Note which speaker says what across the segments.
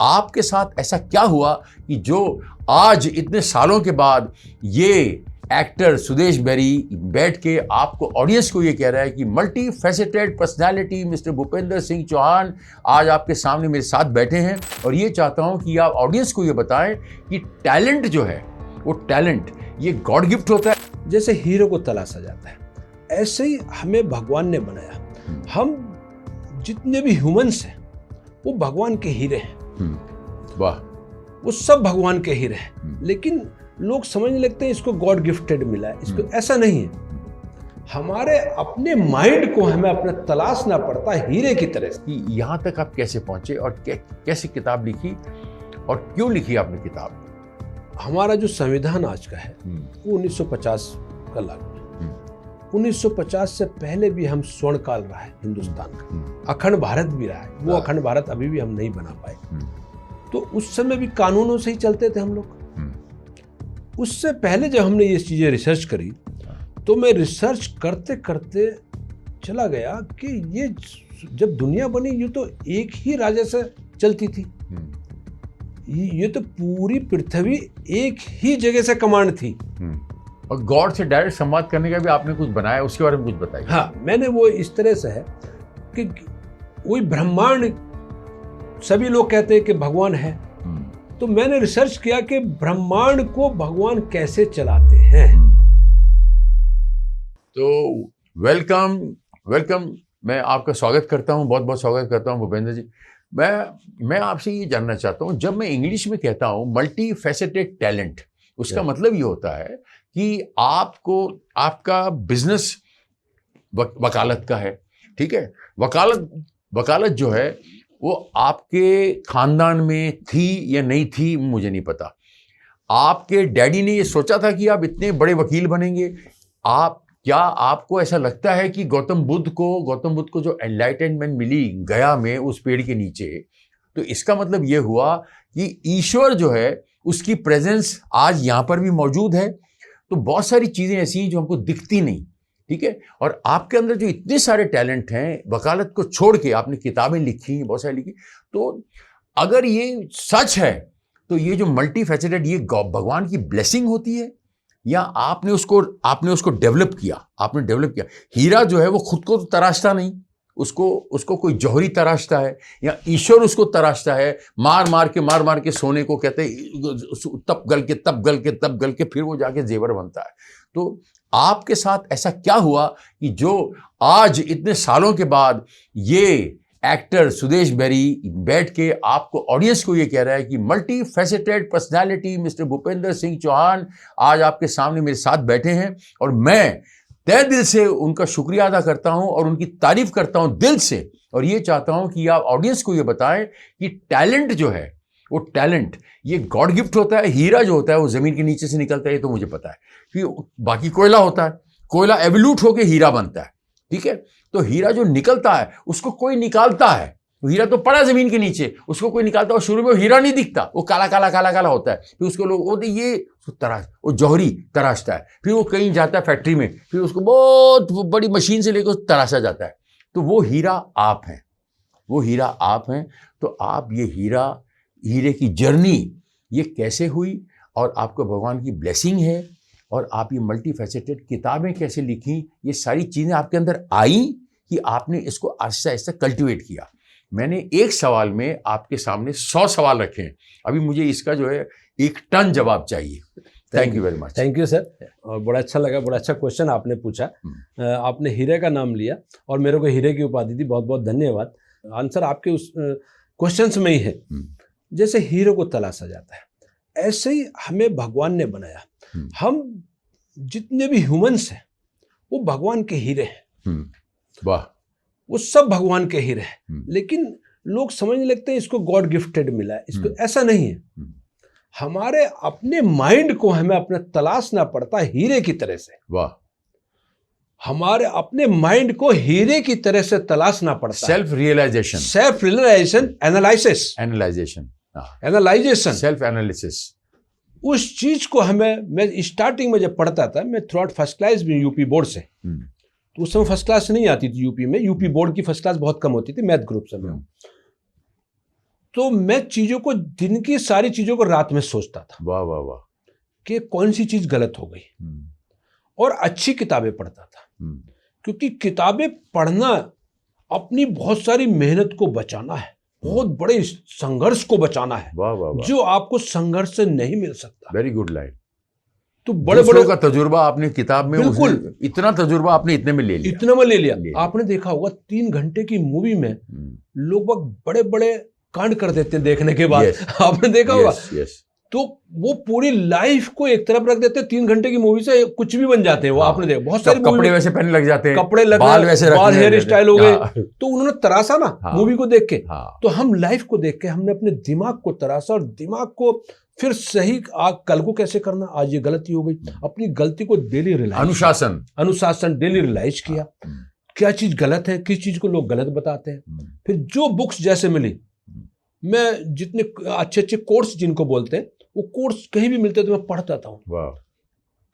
Speaker 1: आपके साथ ऐसा क्या हुआ कि जो आज इतने सालों के बाद ये एक्टर सुदेश बेरी बैठ के आपको, ऑडियंस को ये कह रहा है कि multi faceted personality mister Bhupendra Singh Chauhan आज आपके सामने मेरे साथ बैठे हैं, और ये चाहता हूं कि आप ऑडियंस को ये बताएं कि टैलेंट जो है वो टैलेंट ये गॉड गिफ्ट होता है।
Speaker 2: जैसे हीरो को तलाशा जाता है, ऐसे ही हमें भगवान ने बनाया। हम जितने भी ह्यूमंस हैं वो भगवान के हीरे हैं।
Speaker 1: वाह।
Speaker 2: वो सब भगवान के हीरे हैं, लेकिन लोग समझने लगते हैं इसको गॉड गिफ्टेड मिला है, इसको ऐसा नहीं है। हमारे अपने माइंड को हमें अपना तलाशना पड़ता है हीरे की तरह से।
Speaker 1: यहाँ तक आप कैसे पहुंचे और कैसे किताब लिखी और क्यों लिखी आपने किताब?
Speaker 2: हमारा जो संविधान आज का है वो 1950 का लागू है। 1950 से पहले भी हम स्वर्ण काल रहा है हिंदुस्तान का, अखंड भारत भी रहा है। वो अखंड भारत अभी भी हम नहीं बना पाए। तो उस समय भी कानूनों से ही चलते थे हम लोग। उससे पहले जब हमने ये चीजें रिसर्च करी, तो मैं रिसर्च करते करते चला गया कि ये जब दुनिया बनी ये तो एक ही राजा से चलती थी। ये तो पूरी पृथ्वी एक ही जगह से कमांड थी।
Speaker 1: और गॉड से डायरेक्ट संवाद करने का भी आपने कुछ बनाया, उसके बारे में कुछ बताइए।
Speaker 2: हाँ, मैंने वो इस तरह से है कि वही ब्रह्मांड, सभी लोग कहते हैं कि भगवान है, तो मैंने रिसर्च किया कि ब्रह्मांड को भगवान कैसे चलाते हैं।
Speaker 1: तो वेलकम, मैं आपका स्वागत करता हूं, बहुत बहुत स्वागत करता हूं भूपेंद्र जी। मैं आपसे ये जानना चाहता हूं, जब मैं इंग्लिश में कहता हूं मल्टी फैसेटेड टैलेंट, उसका मतलब ये होता है कि आपका बिजनेस वकालत का है, ठीक है। वकालत जो है वो आपके खानदान में थी या नहीं थी मुझे नहीं पता। आपके डैडी ने ये सोचा था कि आप इतने बड़े वकील बनेंगे? क्या आपको ऐसा लगता है कि गौतम बुद्ध को जो एनलाइटनमेंट मिली गया में उस पेड़ के नीचे, तो इसका मतलब ये हुआ कि ईश्वर जो है उसकी प्रेजेंस आज यहाँ पर भी मौजूद है? तो बहुत सारी चीजें ऐसी हैं जो हमको दिखती नहीं, ठीक है। और आपके अंदर जो इतने सारे टैलेंट हैं, वकालत को छोड़ के आपने किताबें लिखी, बहुत सारी लिखी, तो अगर ये सच है तो ये जो मल्टी फैसेटेड ये भगवान की ब्लेसिंग होती है या आपने उसको डेवलप किया? हीरा जो है वो खुद को तो तराशता नहीं, उसको कोई जौहरी तराशता है या ईश्वर उसको तराशता है, मार मार के सोने को कहते हैं, तब गल के फिर वो जाके जेवर बनता है। तो आपके साथ ऐसा क्या हुआ कि जो आज इतने सालों के बाद ये एक्टर सुदेश बेरी बैठ के आपको, ऑडियंस को ये कह रहा है कि multi faceted personality mister Bhupendra Singh Chauhan आज आपके सामने मेरे साथ बैठे हैं, और मैं तहे दिल से उनका शुक्रिया अदा करता हूं और उनकी तारीफ करता हूं दिल से, और ये चाहता हूं कि आप ऑडियंस को ये बताएं कि टैलेंट जो है वो टैलेंट ये गॉड गिफ्ट होता है। हीरा जो होता है वो जमीन के नीचे से निकलता है, ये तो मुझे पता है कि बाकी कोयला होता है, कोयला एवोल्यूट होकर हीरा बनता है, ठीक है। तो हीरा जो निकलता है उसको कोई निकालता है, हीरा तो पड़ा जमीन के नीचे, उसको कोई निकालता है, और शुरू में हीरा नहीं दिखता, वो काला काला होता है। फिर उसको लोग वो जौहरी तराशता है, फिर वो कहीं जाता है फैक्ट्री में, फिर उसको बहुत बड़ी मशीन से लेकर तराशा जाता है। तो वो हीरा आप हैं। तो आप ये हीरे की जर्नी ये कैसे हुई, और आपको भगवान की ब्लेसिंग है, और आप ये मल्टी फैसेटेड किताबें कैसे लिखी, ये सारी चीज़ें आपके अंदर आई कि आपने इसको आहिस्ता आहिस्ता कल्टिवेट किया। मैंने एक सवाल में आपके सामने 100 सवाल रखे हैं, अभी मुझे इसका जो है 1 टन जवाब चाहिए। Thank you very much.
Speaker 2: Thank you sir, और बड़ा अच्छा लगा, बड़ा अच्छा क्वेश्चन आपने पूछा। आपने हीरे का नाम लिया और मेरे को हीरे की उपाधि दी, बहुत बहुत धन्यवाद। आंसर आपके उस क्वेश्चंस में ही है। जैसे हीरो को तलाशा जाता है, ऐसे ही हमें भगवान ने बनाया। हम जितने भी ह्यूमंस हैं वो भगवान के हीरे हैं।
Speaker 1: वाह।
Speaker 2: वो सब भगवान के हीरे हैं, लेकिन लोग समझने लगते हैं इसको गॉड गिफ्टेड मिला है, इसको ऐसा नहीं है। हमारे अपने माइंड को हमें अपना तलाशना पड़ता है हीरे की तरह से।
Speaker 1: वाह।
Speaker 2: हमारे अपने माइंड को हीरे की तरह से तलाशना पड़ता है।
Speaker 1: Self realization,
Speaker 2: analyzation,
Speaker 1: self analysis.
Speaker 2: उस चीज को मैं स्टार्टिंग में जब पढ़ता था, मैं थ्रू आउट फर्स्ट क्लास भी यूपी बोर्ड से, तो उस समय फर्स्ट क्लास नहीं आती थी यूपी में, यूपी बोर्ड की फर्स्ट क्लास बहुत कम होती थी, मैथ ग्रुप से मैं। तो मैं चीजों को, दिन की सारी चीजों को रात में सोचता था।
Speaker 1: वाह वाह वाह।
Speaker 2: कि कौन सी चीज गलत हो गई, और अच्छी किताबें पढ़ता था। क्योंकि किताबें पढ़ना अपनी बहुत सारी मेहनत को बचाना है, बहुत बड़े संघर्ष को बचाना है।
Speaker 1: वाह वाह वाह।
Speaker 2: जो आपको संघर्ष से नहीं मिल सकता।
Speaker 1: Very good line.
Speaker 2: तो बड़े बड़े
Speaker 1: का तजुर्बा आपने किताब में,
Speaker 2: बिल्कुल
Speaker 1: इतना तजुर्बा आपने इतने में ले लिया।
Speaker 2: इतने में ले लिया। आपने देखा होगा 3 घंटे की मूवी में लोग बड़े बड़े कांड कर देते हैं देखने के बाद। आपने देखा होगा। तो वो पूरी लाइफ को एक तरफ रख देते हैं, 3 घंटे की मूवी से कुछ भी बन जाते हैं वो। आपने देखा बहुत सारे
Speaker 1: कपड़े वैसे पहनने लग जाते हैं,
Speaker 2: कपड़े लग
Speaker 1: बाल वैसे,
Speaker 2: बाल हेयर स्टाइल हो गए। तो उन्होंने तराशा ना मूवी को देख के। तो हम लाइफ को देख के हमने अपने दिमाग को तराशा, और दिमाग को फिर सही कल को कैसे करना, आज ये गलती हो गई, अपनी गलती को डेली रियलाइज, अनुशासन डेली रियलाइज किया, क्या चीज गलत है, किस चीज को लोग गलत बताते हैं। फिर जो बुक्स जैसे मिली, मैं जितने अच्छे अच्छे कोर्स जिनको बोलते हैं, वो कोर्स कहीं भी मिलते तो मैं पढ़ता था।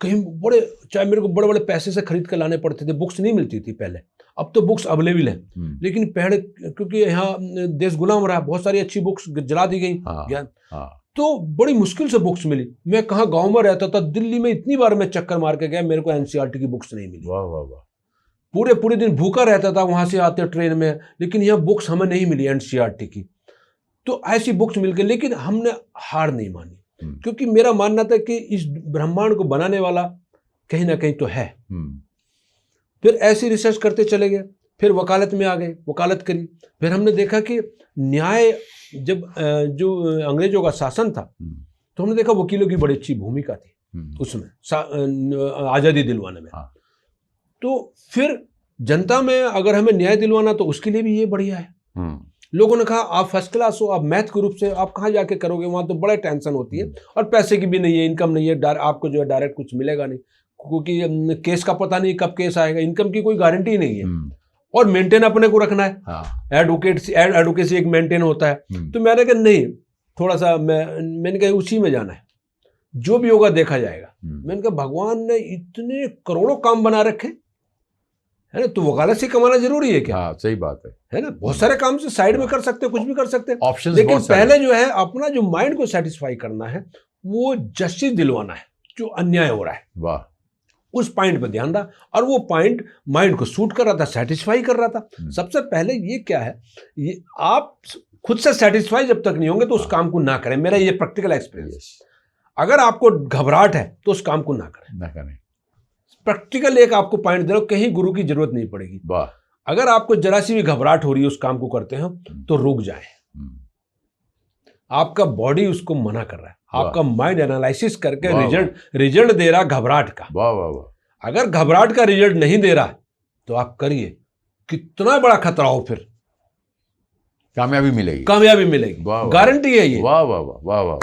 Speaker 2: कहीं बड़े, चाहे मेरे को बड़े बड़े पैसे से खरीद कर लाने पड़ते थे, बुक्स नहीं मिलती थी पहले। अब तो बुक्स अवेलेबल है, लेकिन पहले क्योंकि यहाँ देश गुलाम रहा, बहुत सारी अच्छी बुक्स जला दी गई। ज्ञान तो बड़ी मुश्किल से बुक्स मिली। मैं कहाँ गांव में रहता था, दिल्ली में इतनी बार मैं चक्कर मार के गया, मेरे को एनसीईआरटी की बुक्स नहीं मिली।
Speaker 1: वाह वाह वाह।
Speaker 2: पूरे पूरे दिन भूखा रहता था, वहां से आते ट्रेन में, लेकिन यहाँ बुक्स हमें नहीं मिली एनसीईआरटी की। तो ऐसी बुक्स मिल गई, लेकिन हमने हार नहीं मानी, क्योंकि मेरा मानना था कि इस ब्रह्मांड को बनाने वाला कहीं ना कहीं तो है। फिर ऐसी रिसर्च करते चले गए, फिर वकालत में आ गए, वकालत करी। फिर हमने देखा कि न्याय, जब जो अंग्रेजों का शासन था, तो हमने देखा वकीलों की बड़ी अच्छी भूमिका थी उसमें, आज़ादी दिलवाने में। तो फिर जनता में अगर हमें न्याय दिलवाना, तो उसके लिए भी ये बढ़िया है। लोगों ने कहा आप फर्स्ट क्लास हो, आप मैथ ग्रुप से, आप कहाँ जाके करोगे, वहाँ तो बड़ा टेंशन होती है, और पैसे की भी नहीं है, इनकम नहीं है, आपको जो है डायरेक्ट कुछ मिलेगा नहीं, क्योंकि केस का पता नहीं कब केस आएगा, इनकम की कोई गारंटी नहीं है, और मेंटेन अपने को रखना है। एडवोकेसी एक मेंटेन होता है। तो मैंने कहा नहीं, थोड़ा सा मैंने कहा उसी में जाना है, जो भी होगा देखा जाएगा। मैंने कहा भगवान ने इतने करोड़ों काम बना रखे है ना, तो वकालत से कमाना जरूरी है क्या?
Speaker 1: सही बात है
Speaker 2: ना। बहुत सारे काम से साइड में कर सकते हैं, कुछ भी कर सकते हैं,
Speaker 1: ऑप्शंस।
Speaker 2: लेकिन पहले जो है अपना जो माइंड को सेटिस्फाई करना है, वो जस्टिस दिलवाना है, जो अन्याय हो रहा है।
Speaker 1: वाह।
Speaker 2: उस पॉइंट पे ध्यान रहा, और वो पॉइंट माइंड को सूट कर रहा था, सेटिस्फाई कर रहा था। सबसे पहले ये क्या है, ये आप खुद से सेटिस्फाई जब तक नहीं होंगे तो उस काम को ना करें। मेरा ये प्रैक्टिकल एक्सपीरियंस। अगर आपको घबराहट है तो उस काम को ना करें। प्रैक्टिकल एक आपको पॉइंट दे रहा हूं, कहीं गुरु की जरूरत नहीं पड़ेगी। अगर आपको जरा सी भी घबराहट हो रही है उस काम को करते हैं, तो रुक जाए। आपका बॉडी उसको मना कर रहा है, आपका माइंड एनालिसिस करके रिजल्ट दे रहा घबराहट का।
Speaker 1: वाह वाह वाह।
Speaker 2: अगर घबराहट का रिजल्ट नहीं दे रहा तो आप करिए, कितना बड़ा खतरा हो, फिर
Speaker 1: कामयाबी मिलेगी,
Speaker 2: गारंटी है ये।
Speaker 1: वाह वाह वाह वाह वाह,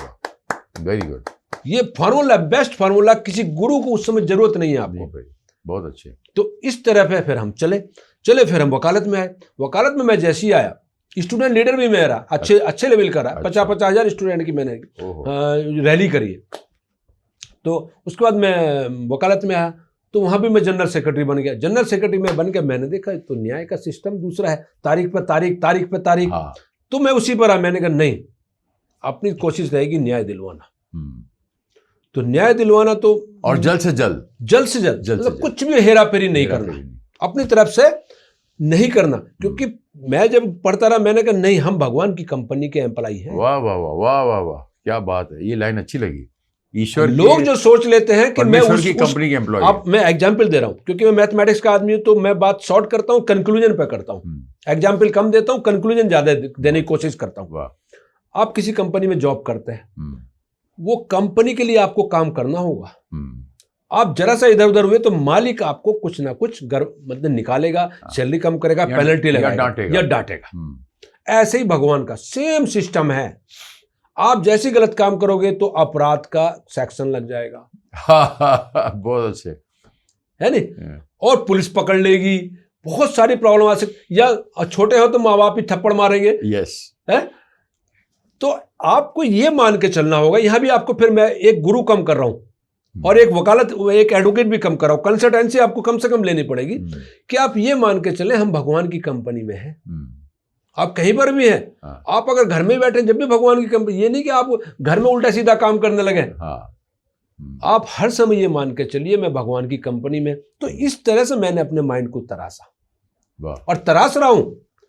Speaker 1: वेरी गुड।
Speaker 2: ये फार्मूला, बेस्ट फार्मूला, किसी गुरु को उस समय जरूरत नहीं है आपको।
Speaker 1: बहुत अच्छे।
Speaker 2: तो इस तरह पे फिर हम चले, फिर हम वकालत में आए। वकालत में मैं जैसे ही आया, स्टूडेंट लीडर भी मेरा अच्छे लेवल का रहा। 50-50 हजार स्टूडेंट की मैंने रैली करी है। तो उसके बाद मैं वकालत में आया, तो वहां भी मैं जनरल सेक्रेटरी बन गया। जनरल सेक्रेटरी में बन के मैंने देखा तो न्याय का सिस्टम दूसरा है, तारीख पे तारीख। तो मैं उसी पर आया। मैंने कहा नहीं, अपनी कोशिश रहेगी न्याय दिलवाना। तो न्याय दिलवाना तो,
Speaker 1: और जल्द से जल्द
Speaker 2: मतलब कुछ भी हेरा फेरी नहीं करना, अपनी तरफ से नहीं करना। क्योंकि मैं जब पढ़ता रहा, मैंने कहा नहीं, हम भगवान की कंपनी के एम्प्लॉई हैं।
Speaker 1: वाह वाह वाह वाह वाह वाह, क्या बात है, ये लाइन अच्छी लगी। ईश्वर,
Speaker 2: लोग जो सोच लेते हैं कि मैं
Speaker 1: की कंपनी के एम्प्लॉय।
Speaker 2: अब मैं एग्जाम्पल दे रहा हूं, क्योंकि मैं मैथमेटिक्स का आदमी हूं, तो मैं बात शॉर्ट करता हूं, कंक्लूजन पे करता हूं। एग्जाम्पल कम देता हूं, कंक्लूजन ज्यादा देने की कोशिश करता हूं। आप किसी कंपनी में जॉब करते हैं, वो कंपनी के लिए आपको काम करना होगा। आप जरा सा इधर उधर हुए तो मालिक आपको कुछ ना कुछ मतलब निकालेगा, सैलरी कम करेगा, पेनल्टी लगाएगा या डांटेगा। ऐसे ही भगवान का सेम सिस्टम है। आप जैसे गलत काम करोगे तो अपराध का सेक्शन लग जाएगा।
Speaker 1: बहुत अच्छे
Speaker 2: है नहीं, और पुलिस पकड़ लेगी, बहुत सारी प्रॉब्लम आ सकती, या छोटे हो तो माँ बाप ही थप्पड़ मारेंगे।
Speaker 1: यस
Speaker 2: है। तो आपको ये मान के चलना होगा। यहां भी आपको, फिर मैं एक गुरु कम कर रहा हूं और एक एडवोकेट भी कम कर रहा हूं। कंसल्टेंसी आपको कम से कम लेनी पड़ेगी कि आप ये मान के चले हम भगवान की कंपनी में हैं,
Speaker 1: हाँ,
Speaker 2: कहीं पर भी हैं,
Speaker 1: हाँ,
Speaker 2: आप अगर घर में बैठे जब भी भगवान की कंपनी, ये नहीं कि आप घर में उल्टा सीधा काम करने लगे।
Speaker 1: हाँ,
Speaker 2: आप हर समय ये मान के चलिए मैं भगवान की कंपनी में। तो इस तरह से मैंने अपने माइंड को तराशा
Speaker 1: वाह,
Speaker 2: और तराश रहा हूं,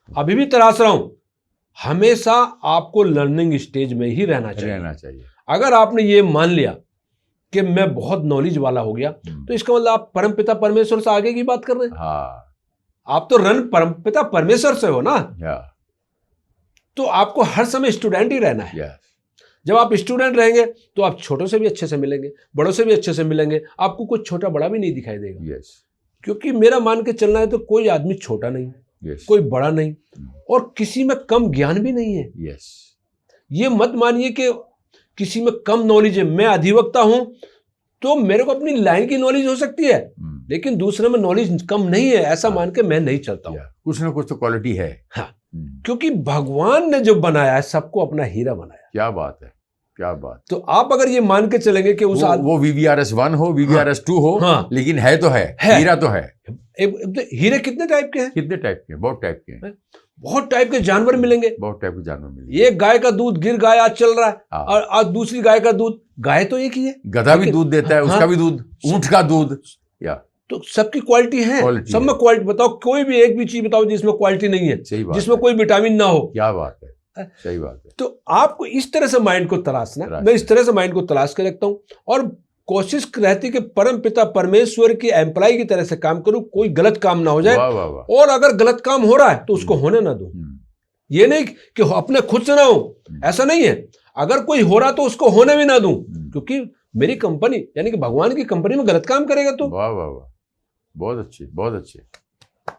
Speaker 2: अभी भी तराश रहा हूं। हमेशा आपको लर्निंग स्टेज में ही रहना चाहिए। अगर आपने ये मान लिया कि मैं बहुत नॉलेज वाला हो गया, तो इसका मतलब आप परमपिता परमेश्वर से आगे की बात कर रहे हैं।
Speaker 1: हाँ,
Speaker 2: आप तो परमपिता परमेश्वर से हो ना, तो आपको हर समय स्टूडेंट ही रहना है। जब आप स्टूडेंट रहेंगे तो आप छोटों से भी अच्छे से मिलेंगे, बड़ों से भी अच्छे से मिलेंगे, आपको कुछ छोटा बड़ा भी नहीं दिखाई देगा। क्योंकि मेरा मान के चलना है तो कोई आदमी छोटा नहीं, कोई बड़ा नहीं, और किसी में कम ज्ञान भी नहीं है। ये मत मानिए कि किसी में कम नॉलेज है, मैं अधिवक्ता हूं तो मेरे को अपनी लाइन की नॉलेज हो सकती है, लेकिन दूसरे में नॉलेज कम नहीं है, ऐसा मान के मैं नहीं चलता हूं।
Speaker 1: कुछ ना कुछ तो क्वालिटी है।
Speaker 2: हाँ, क्योंकि भगवान ने जो बनाया है सबको अपना हीरा बनाया।
Speaker 1: क्या बात है, क्या बात।
Speaker 2: तो आप अगर ये मान के चलेंगे कि उस
Speaker 1: वो VVRS 1 हो, VVRS 2 हो,
Speaker 2: हाँ,
Speaker 1: लेकिन है तो है, हीरा तो है।
Speaker 2: हीरे कितने टाइप के हैं?
Speaker 1: कितने टाइप के? बहुत टाइप के हैं।
Speaker 2: बहुत टाइप के जानवर मिलेंगे,
Speaker 1: बहुत टाइप के जानवर मिलेंगे।
Speaker 2: एक गाय का दूध गिर गाय आज चल रहा है, और आज दूसरी गाय का दूध, गाय तो एक ही है,
Speaker 1: गधा भी दूध देता है, उसका भी दूध, ऊंट का दूध, या
Speaker 2: तो सबकी क्वालिटी है, सब में क्वालिटी। बताओ कोई भी एक भी चीज बताओ जिसमें क्वालिटी नहीं है, जिसमें कोई विटामिन ना हो।
Speaker 1: क्या बात है, सही बात है।
Speaker 2: तो आपको इस तरह से माइंड को तलाशना, मैं इस तरह से माइंड को तलाश के रखता हूं, और कोशिश रहती कि परम पिता परमेश्वर की एम्प्लॉय की तरह से काम करूं, कोई गलत काम ना हो जाए। और अगर गलत काम हो रहा है तो उसको होने ना दूं। ये नहीं कि अपने खुद से ना हो, ऐसा नहीं है। अगर कोई हो रहा तो उसको होने भी ना दूं, क्योंकि मेरी कंपनी यानी कि भगवान की कंपनी में गलत काम करेगा तो।
Speaker 1: वाह वाह वाह, बहुत अच्छी, बहुत अच्छी।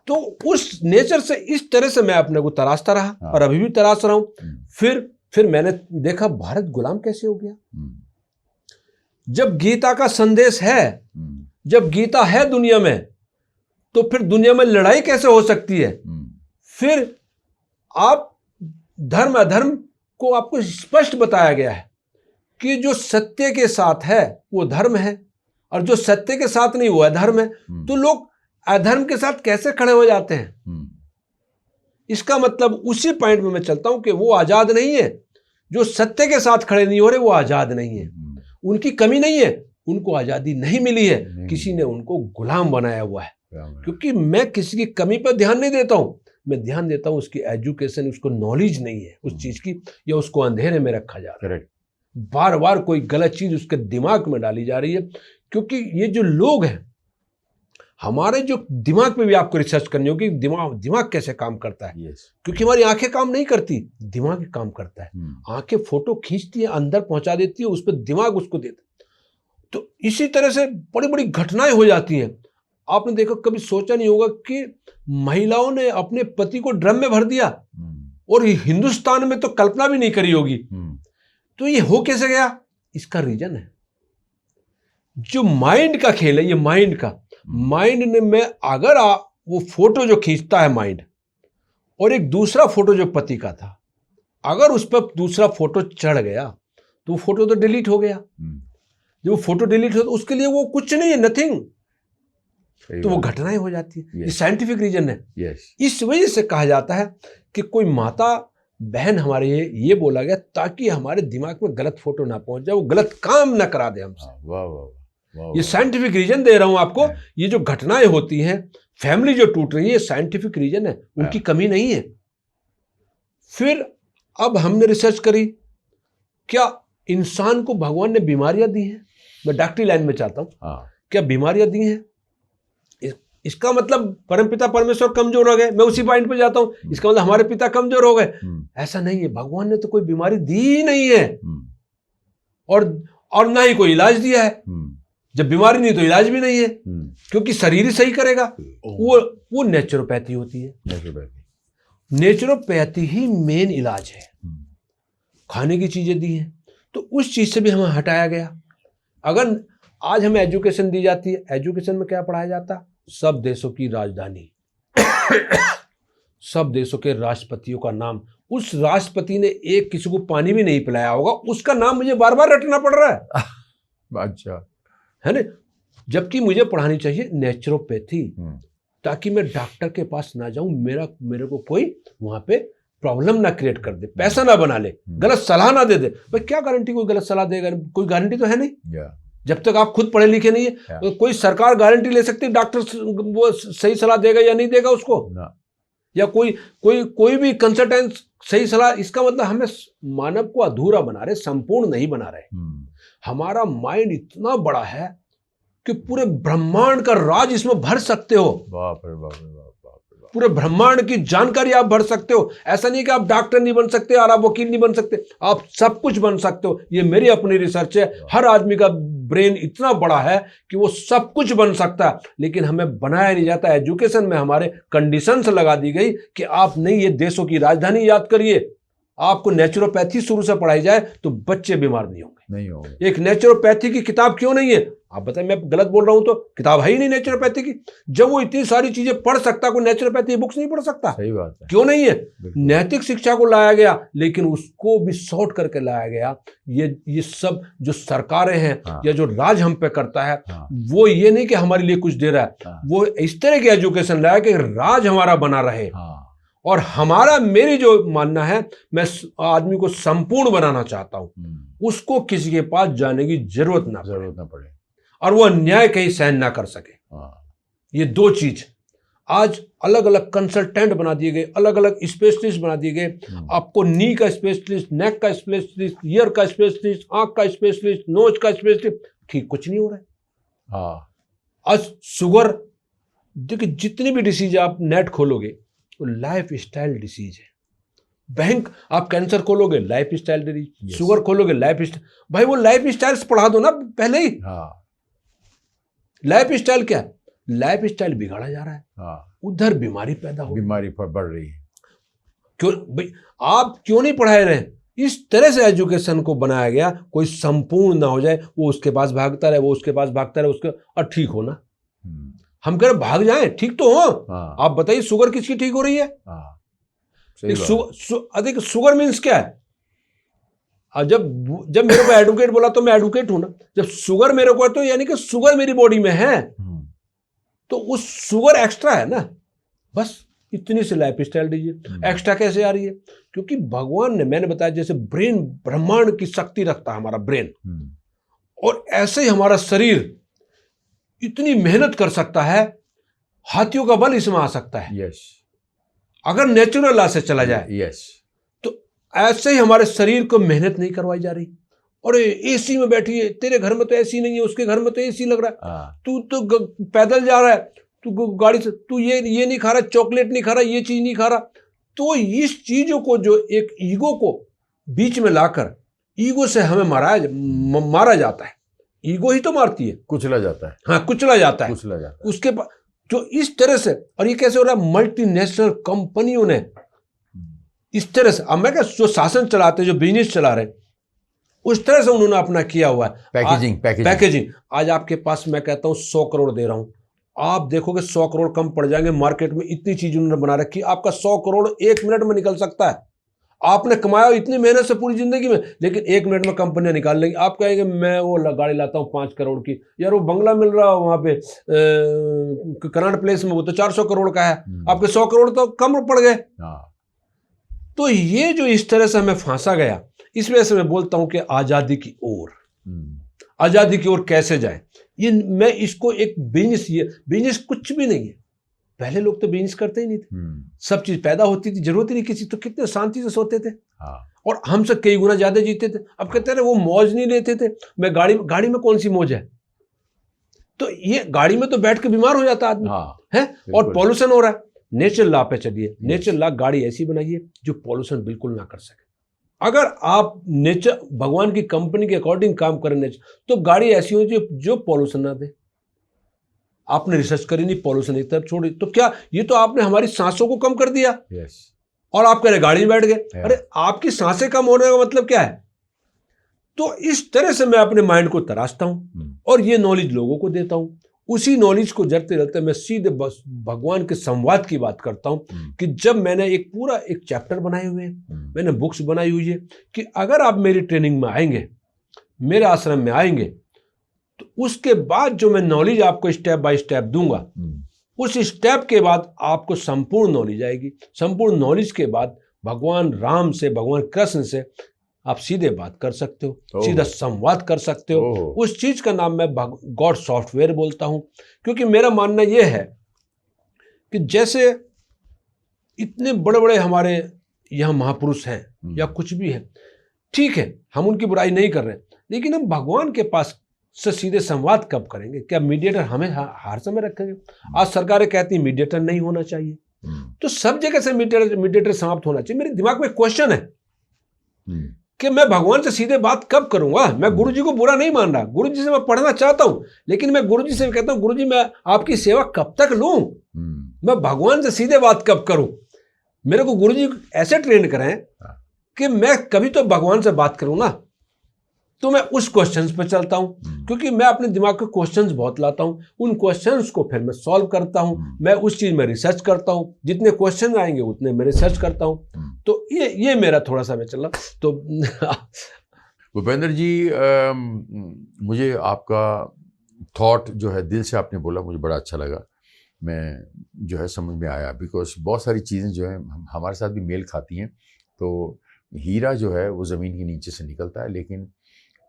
Speaker 2: तो उस नेचर से इस तरह से मैं अपने को तराशता रहा, और अभी भी तराश रहा हूं। फिर मैंने देखा भारत गुलाम कैसे हो गया। जब गीता का संदेश है, जब गीता है दुनिया में, तो फिर दुनिया में लड़ाई कैसे हो सकती है। फिर आप धर्म अधर्म को आपको स्पष्ट बताया गया है कि जो सत्य के साथ है वो धर्म है, और जो सत्य के साथ नहीं वो अधर्म है। तो लोग अधर्म के साथ कैसे खड़े हो जाते हैं? इसका मतलब उसी पॉइंट में मैं चलता हूं कि वो आजाद नहीं है। जो सत्य के साथ खड़े नहीं हो रहे वो आजाद नहीं है। उनकी कमी नहीं है, उनको आजादी नहीं मिली है, किसी ने उनको गुलाम बनाया हुआ है। क्योंकि मैं किसी की कमी पर ध्यान नहीं देता हूं, मैं ध्यान देता हूं उसकी एजुकेशन, उसको नॉलेज नहीं है उस चीज की, या उसको अंधेरे में रखा जा रहा है। बार बार कोई गलत चीज उसके दिमाग में डाली जा रही है। क्योंकि ये जो लोग हैं, हमारे जो दिमाग पे भी आपको रिसर्च करनी होगी, दिमाग कैसे काम करता है। क्योंकि हमारी आंखें काम नहीं करती, दिमाग ही काम करता है। आंखें फोटो खींचती है, अंदर पहुंचा देती है, उस पर दिमाग उसको देता है। तो इसी तरह से बड़ी बड़ी घटनाएं हो जाती हैं। आपने देखा, कभी सोचा नहीं होगा कि महिलाओं ने अपने पति को ड्रम में भर दिया, और हिंदुस्तान में तो कल्पना भी नहीं करी होगी। तो ये हो कैसे गया? इसका रीजन है जो माइंड का खेल है। ये माइंड ने में अगर वो फोटो जो खींचता है माइंड, और एक दूसरा फोटो जो पति का था, अगर उस पर दूसरा फोटो चढ़ गया तो वो फोटो तो डिलीट हो गया। जब वो फोटो डिलीट हो तो उसके लिए वो कुछ नहीं है, नथिंग। तो वो घटनाएं हो जाती है। ये साइंटिफिक रीजन है। इस वजह से कहा जाता है कि कोई माता बहन हमारे ये बोला गया ताकि हमारे दिमाग में गलत फोटो ना पहुंच जाए, वो गलत काम ना करा दे हमसे।
Speaker 1: वाह वाह,
Speaker 2: ये साइंटिफिक रीजन दे रहा हूं आपको। ये जो घटनाएं होती हैं, फैमिली जो टूट रही है, साइंटिफिक रीजन है, उनकी कमी नहीं है। फिर अब हमने रिसर्च करी, क्या इंसान को भगवान ने बीमारियां दी हैं? मैं डॉक्टरी लाइन में चाहता हूं, क्या बीमारियां दी हैं? इसका मतलब परमपिता परमेश्वर कमजोर हो गए, मैं उसी पॉइंट पे जाता हूं। इसका मतलब हमारे पिता कमजोर हो गए, ऐसा नहीं है। भगवान ने तो कोई बीमारी दी ही नहीं है, और ना ही कोई इलाज दिया है। जब बीमारी नहीं तो इलाज भी नहीं है, क्योंकि शरीर ही सही करेगा। वो नेचुरोपैथी होती है। नेचुरोपैथी ही मेन इलाज है। खाने की चीजें दी हैं, तो उस चीज से भी हमें हटाया गया। अगर आज हमें एजुकेशन दी जाती है, एजुकेशन में क्या पढ़ाया जाता? सब देशों की राजधानी, सब देशों के राष्ट्रपतियों का नाम। उस राष्ट्रपति ने एक किसी को पानी भी नहीं पिलाया होगा, उसका नाम मुझे बार बार रटना पड़ रहा है।
Speaker 1: अच्छा,
Speaker 2: है ना? जबकि मुझे पढ़ानी चाहिए नेचुरोपैथी, ताकि मैं डॉक्टर के पास ना जाऊं, मेरे को कोई वहां पे प्रॉब्लम ना क्रिएट कर दे, पैसा ना बना ले, गलत सलाह ना दे दे। भाई क्या गारंटी कोई गलत सलाह देगा? कोई गारंटी तो है नहीं। जब तक आप खुद पढ़े लिखे नहीं है, तो कोई सरकार गारंटी ले सकती है डॉक्टर वो सही सलाह देगा या नहीं देगा उसको, या कोई भी कंसल्टेंट सही सलाह? इसका मतलब हमें मानव को अधूरा बना रहे, संपूर्ण नहीं बना रहे। हमारा माइंड इतना बड़ा है कि पूरे ब्रह्मांड का राज इसमें भर सकते हो।
Speaker 1: बाप रे बाप रे बाप।
Speaker 2: पूरे ब्रह्मांड की जानकारी आप भर सकते हो। ऐसा नहीं कि आप डॉक्टर नहीं बन सकते और आप वकील नहीं बन सकते, आप सब कुछ बन सकते हो। ये मेरी अपनी रिसर्च है। हर आदमी का ब्रेन इतना बड़ा है कि वो सब कुछ बन सकता है, लेकिन हमें बनाया नहीं जाता। एजुकेशन में हमारे कंडीशंस लगा दी गई कि आप नहीं ये देशों की राजधानी याद करिए, आपको नेचुरोपैथी शुरू से पढ़ाई जाए तो बच्चे बीमार नहीं होंगे। एक नेचुरोपैथी की किताब क्यों नहीं है? आप बताएं, मैं गलत बोल रहा हूं तो? किताब है ही नहीं नेचुरोपैथी की। जब वो इतनी सारी चीजें पढ़ सकता, कोई नेचुरोपैथी बुक्स नहीं पढ़ सकता।
Speaker 1: सही बात है।
Speaker 2: क्यों नहीं है? नैतिक शिक्षा को लाया गया, लेकिन उसको भी शॉर्ट करके लाया गया। ये सब जो सरकारें हैं या जो राज हम पे करता है, वो ये नहीं कि हमारे लिए कुछ दे रहा है, वो इस तरह की एजुकेशन लाया कि राज हमारा बना रहे। और हमारा, मेरी जो मानना है, मैं आदमी को संपूर्ण बनाना चाहता हूं, उसको किसी के पास जाने की जरूरत ना पड़े और वो अन्याय कहीं सहन ना कर सके। ये दो चीज आज अलग अलग कंसल्टेंट बना दिए गए, अलग अलग स्पेशलिस्ट बना दिए गए। आपको नी का स्पेशलिस्ट, नेक का स्पेशलिस्ट, ईयर का स्पेशलिस्ट, आंख का स्पेशलिस्ट, नोज का स्पेशलिस्ट, ठीक कुछ नहीं हो रहा है। आज शुगर, देखिए जितनी भी डिसीज आप नेट खोलोगे तो लाइफ स्टाइल डिसीज है। बैंक, आप कैंसर खोलोगे लाइफ स्टाइल डिसीज, शुगर खोलोगे लाइफ स्टाइल। भाई वो लाइफ स्टाइल पढ़ा दो ना पहले ही। लाइफ स्टाइल क्या है? लाइफ स्टाइल बिगाड़ा जा रहा है, उधर बीमारी पैदा हो,
Speaker 1: बीमारी बढ़ रही है।
Speaker 2: क्यों भाई? आप क्यों नहीं पढ़ाए रहे? इस तरह से एजुकेशन को बनाया गया, कोई संपूर्ण ना हो जाए, वो उसके पास भागता रहे, वो उसके पास भागता रहे, उसके, और ठीक हो ना। हम कह रहे भाग जाएं, ठीक तो हो। आप बताइए शुगर किसकी ठीक हो रही है? अधिक शुगर मीन्स क्या है? जब मेरे को एडवोकेट बोला तो मैं एडवोकेट हूं ना। जब शुगर मेरे को है तो यानी कि शुगर मेरी बॉडी में है, तो उस शुगर एक्स्ट्रा है ना, बस इतनी सी लाइफ स्टाइल दीजिए। एक्स्ट्रा कैसे आ रही है? क्योंकि भगवान ने, मैंने बताया जैसे ब्रेन ब्रह्मांड की शक्ति रखता है हमारा ब्रेन, और ऐसे ही हमारा शरीर इतनी मेहनत कर सकता है, हाथियों का बल इसमें आ सकता है। अगर नेचुरल लॉ से चला जाए। तो ऐसे ही हमारे शरीर को मेहनत नहीं करवाई जा रही। और एसी में बैठी है, तेरे घर में तो एसी नहीं है, उसके घर में तो एसी लग रहा है, तू तो पैदल जा रहा है, तू गाड़ी से, तू ये नहीं खा रहा, चॉकलेट नहीं खा रहा, ये चीज नहीं खा रहा। तो इस चीजों को, जो एक ईगो को बीच में लाकर, ईगो से हमें मारा जाता है। ईगो ही तो मारती है,
Speaker 1: कुचला जाता है।
Speaker 2: हाँ, कुचला जाता है उसके पास। जो इस तरह से, और ये कैसे हो रहा है? मल्टीनेशनल कंपनियों ने इस तरह से, अब मैं क्या, जो शासन चलाते, जो बिजनेस चला रहे, उस तरह से उन्होंने अपना किया हुआ है। पैकेजिंग। आज आपके पास मैं कहता हूं 100 करोड़ दे रहा हूं, आप देखोगे 100 करोड़ कम पड़ जाएंगे। मार्केट में इतनी चीज उन्होंने बना रखी, आपका 100 करोड़ 1 मिनट में निकल सकता है। आपने कमाया इतनी मेहनत से पूरी जिंदगी में, लेकिन 1 मिनट में कंपनियां निकाल लेंगी। आप कहेंगे मैं वो गाड़ी लाता हूं 5 करोड़ की, यार वो बंगला मिल रहा है वहां पे कनाट प्लेस में, वो तो 400 करोड़ का है, आपके 100 करोड़ तो कम पड़ गए। तो ये जो इस तरह से हमें फांसा गया, इस वजह से मैं बोलता हूं कि आजादी की ओर कैसे जाए। ये मैं इसको एक बिजनेस, ये बिजनेस कुछ भी नहीं है। पहले लोग तो बिजनेस करते ही नहीं थे, सब चीज पैदा होती थी, जरूरत ही नहीं किसी, तो कितने शांति से सोते थे। और हमसे कई गुना ज्यादा जीते थे। अब कहते हैं वो मौज नहीं लेते थे। मैं गाड़ी में कौन सी मौज है? तो ये गाड़ी में तो बैठ के बीमार हो जाता आदमी है। और पॉल्यूशन हो रहा है। नेचुरल लॉ पे चलिए, नेचुरल लॉ, गाड़ी ऐसी बनाइए जो पॉल्यूशन बिल्कुल ना कर सके। अगर आप नेचर, भगवान की कंपनी के अकॉर्डिंग काम करें नेचर, तो गाड़ी ऐसी हो जो पॉल्यूशन ना दे। आपने रिसर्च करी नहीं, पॉल्यूशन एक तरफ छोड़ी, तो क्या ये तो आपने हमारी सांसों को कम कर दिया। और आप कह रहे गाड़ी में बैठ गए। अरे आपकी सांसें कम होने का मतलब क्या है? तो इस तरह से मैं अपने माइंड को तराशता हूं और ये नॉलेज लोगों को देता हूं। उसी नॉलेज को जरते रहते मैं सीधे बस भगवान के संवाद की बात करता हूं कि जब मैंने एक पूरा एक चैप्टर बनाए हुए हैं, मैंने बुक्स बनाई हुई है कि अगर आप मेरी ट्रेनिंग में आएंगे, मेरे आश्रम में आएंगे, तो उसके बाद जो मैं नॉलेज आपको स्टेप बाय स्टेप दूंगा, उस स्टेप के बाद आपको संपूर्ण नॉलेज आएगी। संपूर्ण नॉलेज के बाद भगवान राम से, भगवान कृष्ण से आप सीधे बात कर सकते हो, सीधा संवाद कर सकते हो। उस चीज का नाम मैं गॉड सॉफ्टवेयर बोलता हूं, क्योंकि मेरा मानना यह है कि जैसे इतने बड़े बड़े हमारे यहाँ महापुरुष हैं या कुछ भी है, ठीक है, हम उनकी बुराई नहीं कर रहे, लेकिन हम भगवान के पास से सीधे संवाद कब करेंगे? क्या मीडिएटर हमें हर समय रखेंगे? आज सरकारें कहती हैं मीडिएटर नहीं होना चाहिए, तो सब जगह से मीडिएटर समाप्त होना चाहिए। मेरे दिमाग में क्वेश्चन है कि मैं भगवान से सीधे बात कब करूंगा? मैं गुरुजी को बुरा नहीं मान रहा, गुरुजी से मैं पढ़ना चाहता हूं, लेकिन मैं गुरुजी से कहता हूं गुरुजी मैं आपकी सेवा कब तक लूं? मैं भगवान से सीधे बात कब करूं? मेरे को गुरुजी ऐसे ट्रेन करें कि मैं कभी तो भगवान से बात करूं ना, तो मैं उस क्वेश्चंस पे चलता हूं, क्योंकि मैं अपने दिमाग के क्वेश्चंस बहुत लाता हूं, उन क्वेश्चंस को फिर मैं सॉल्व करता हूं, मैं उस चीज में रिसर्च करता हूं, जितने क्वेश्चन आएंगे उतने मैं रिसर्च करता हूं। तो ये मेरा थोड़ा सा मैं चला तो
Speaker 1: भूपेंद्र जी, मुझे आपका थॉट जो है दिल से आपने बोला, मुझे बड़ा अच्छा लगा। मैं जो है समझ में आया, बिकॉज बहुत सारी चीज़ें जो हैं हमारे साथ भी मेल खाती हैं। तो हीरा जो है वो ज़मीन के नीचे से निकलता है, लेकिन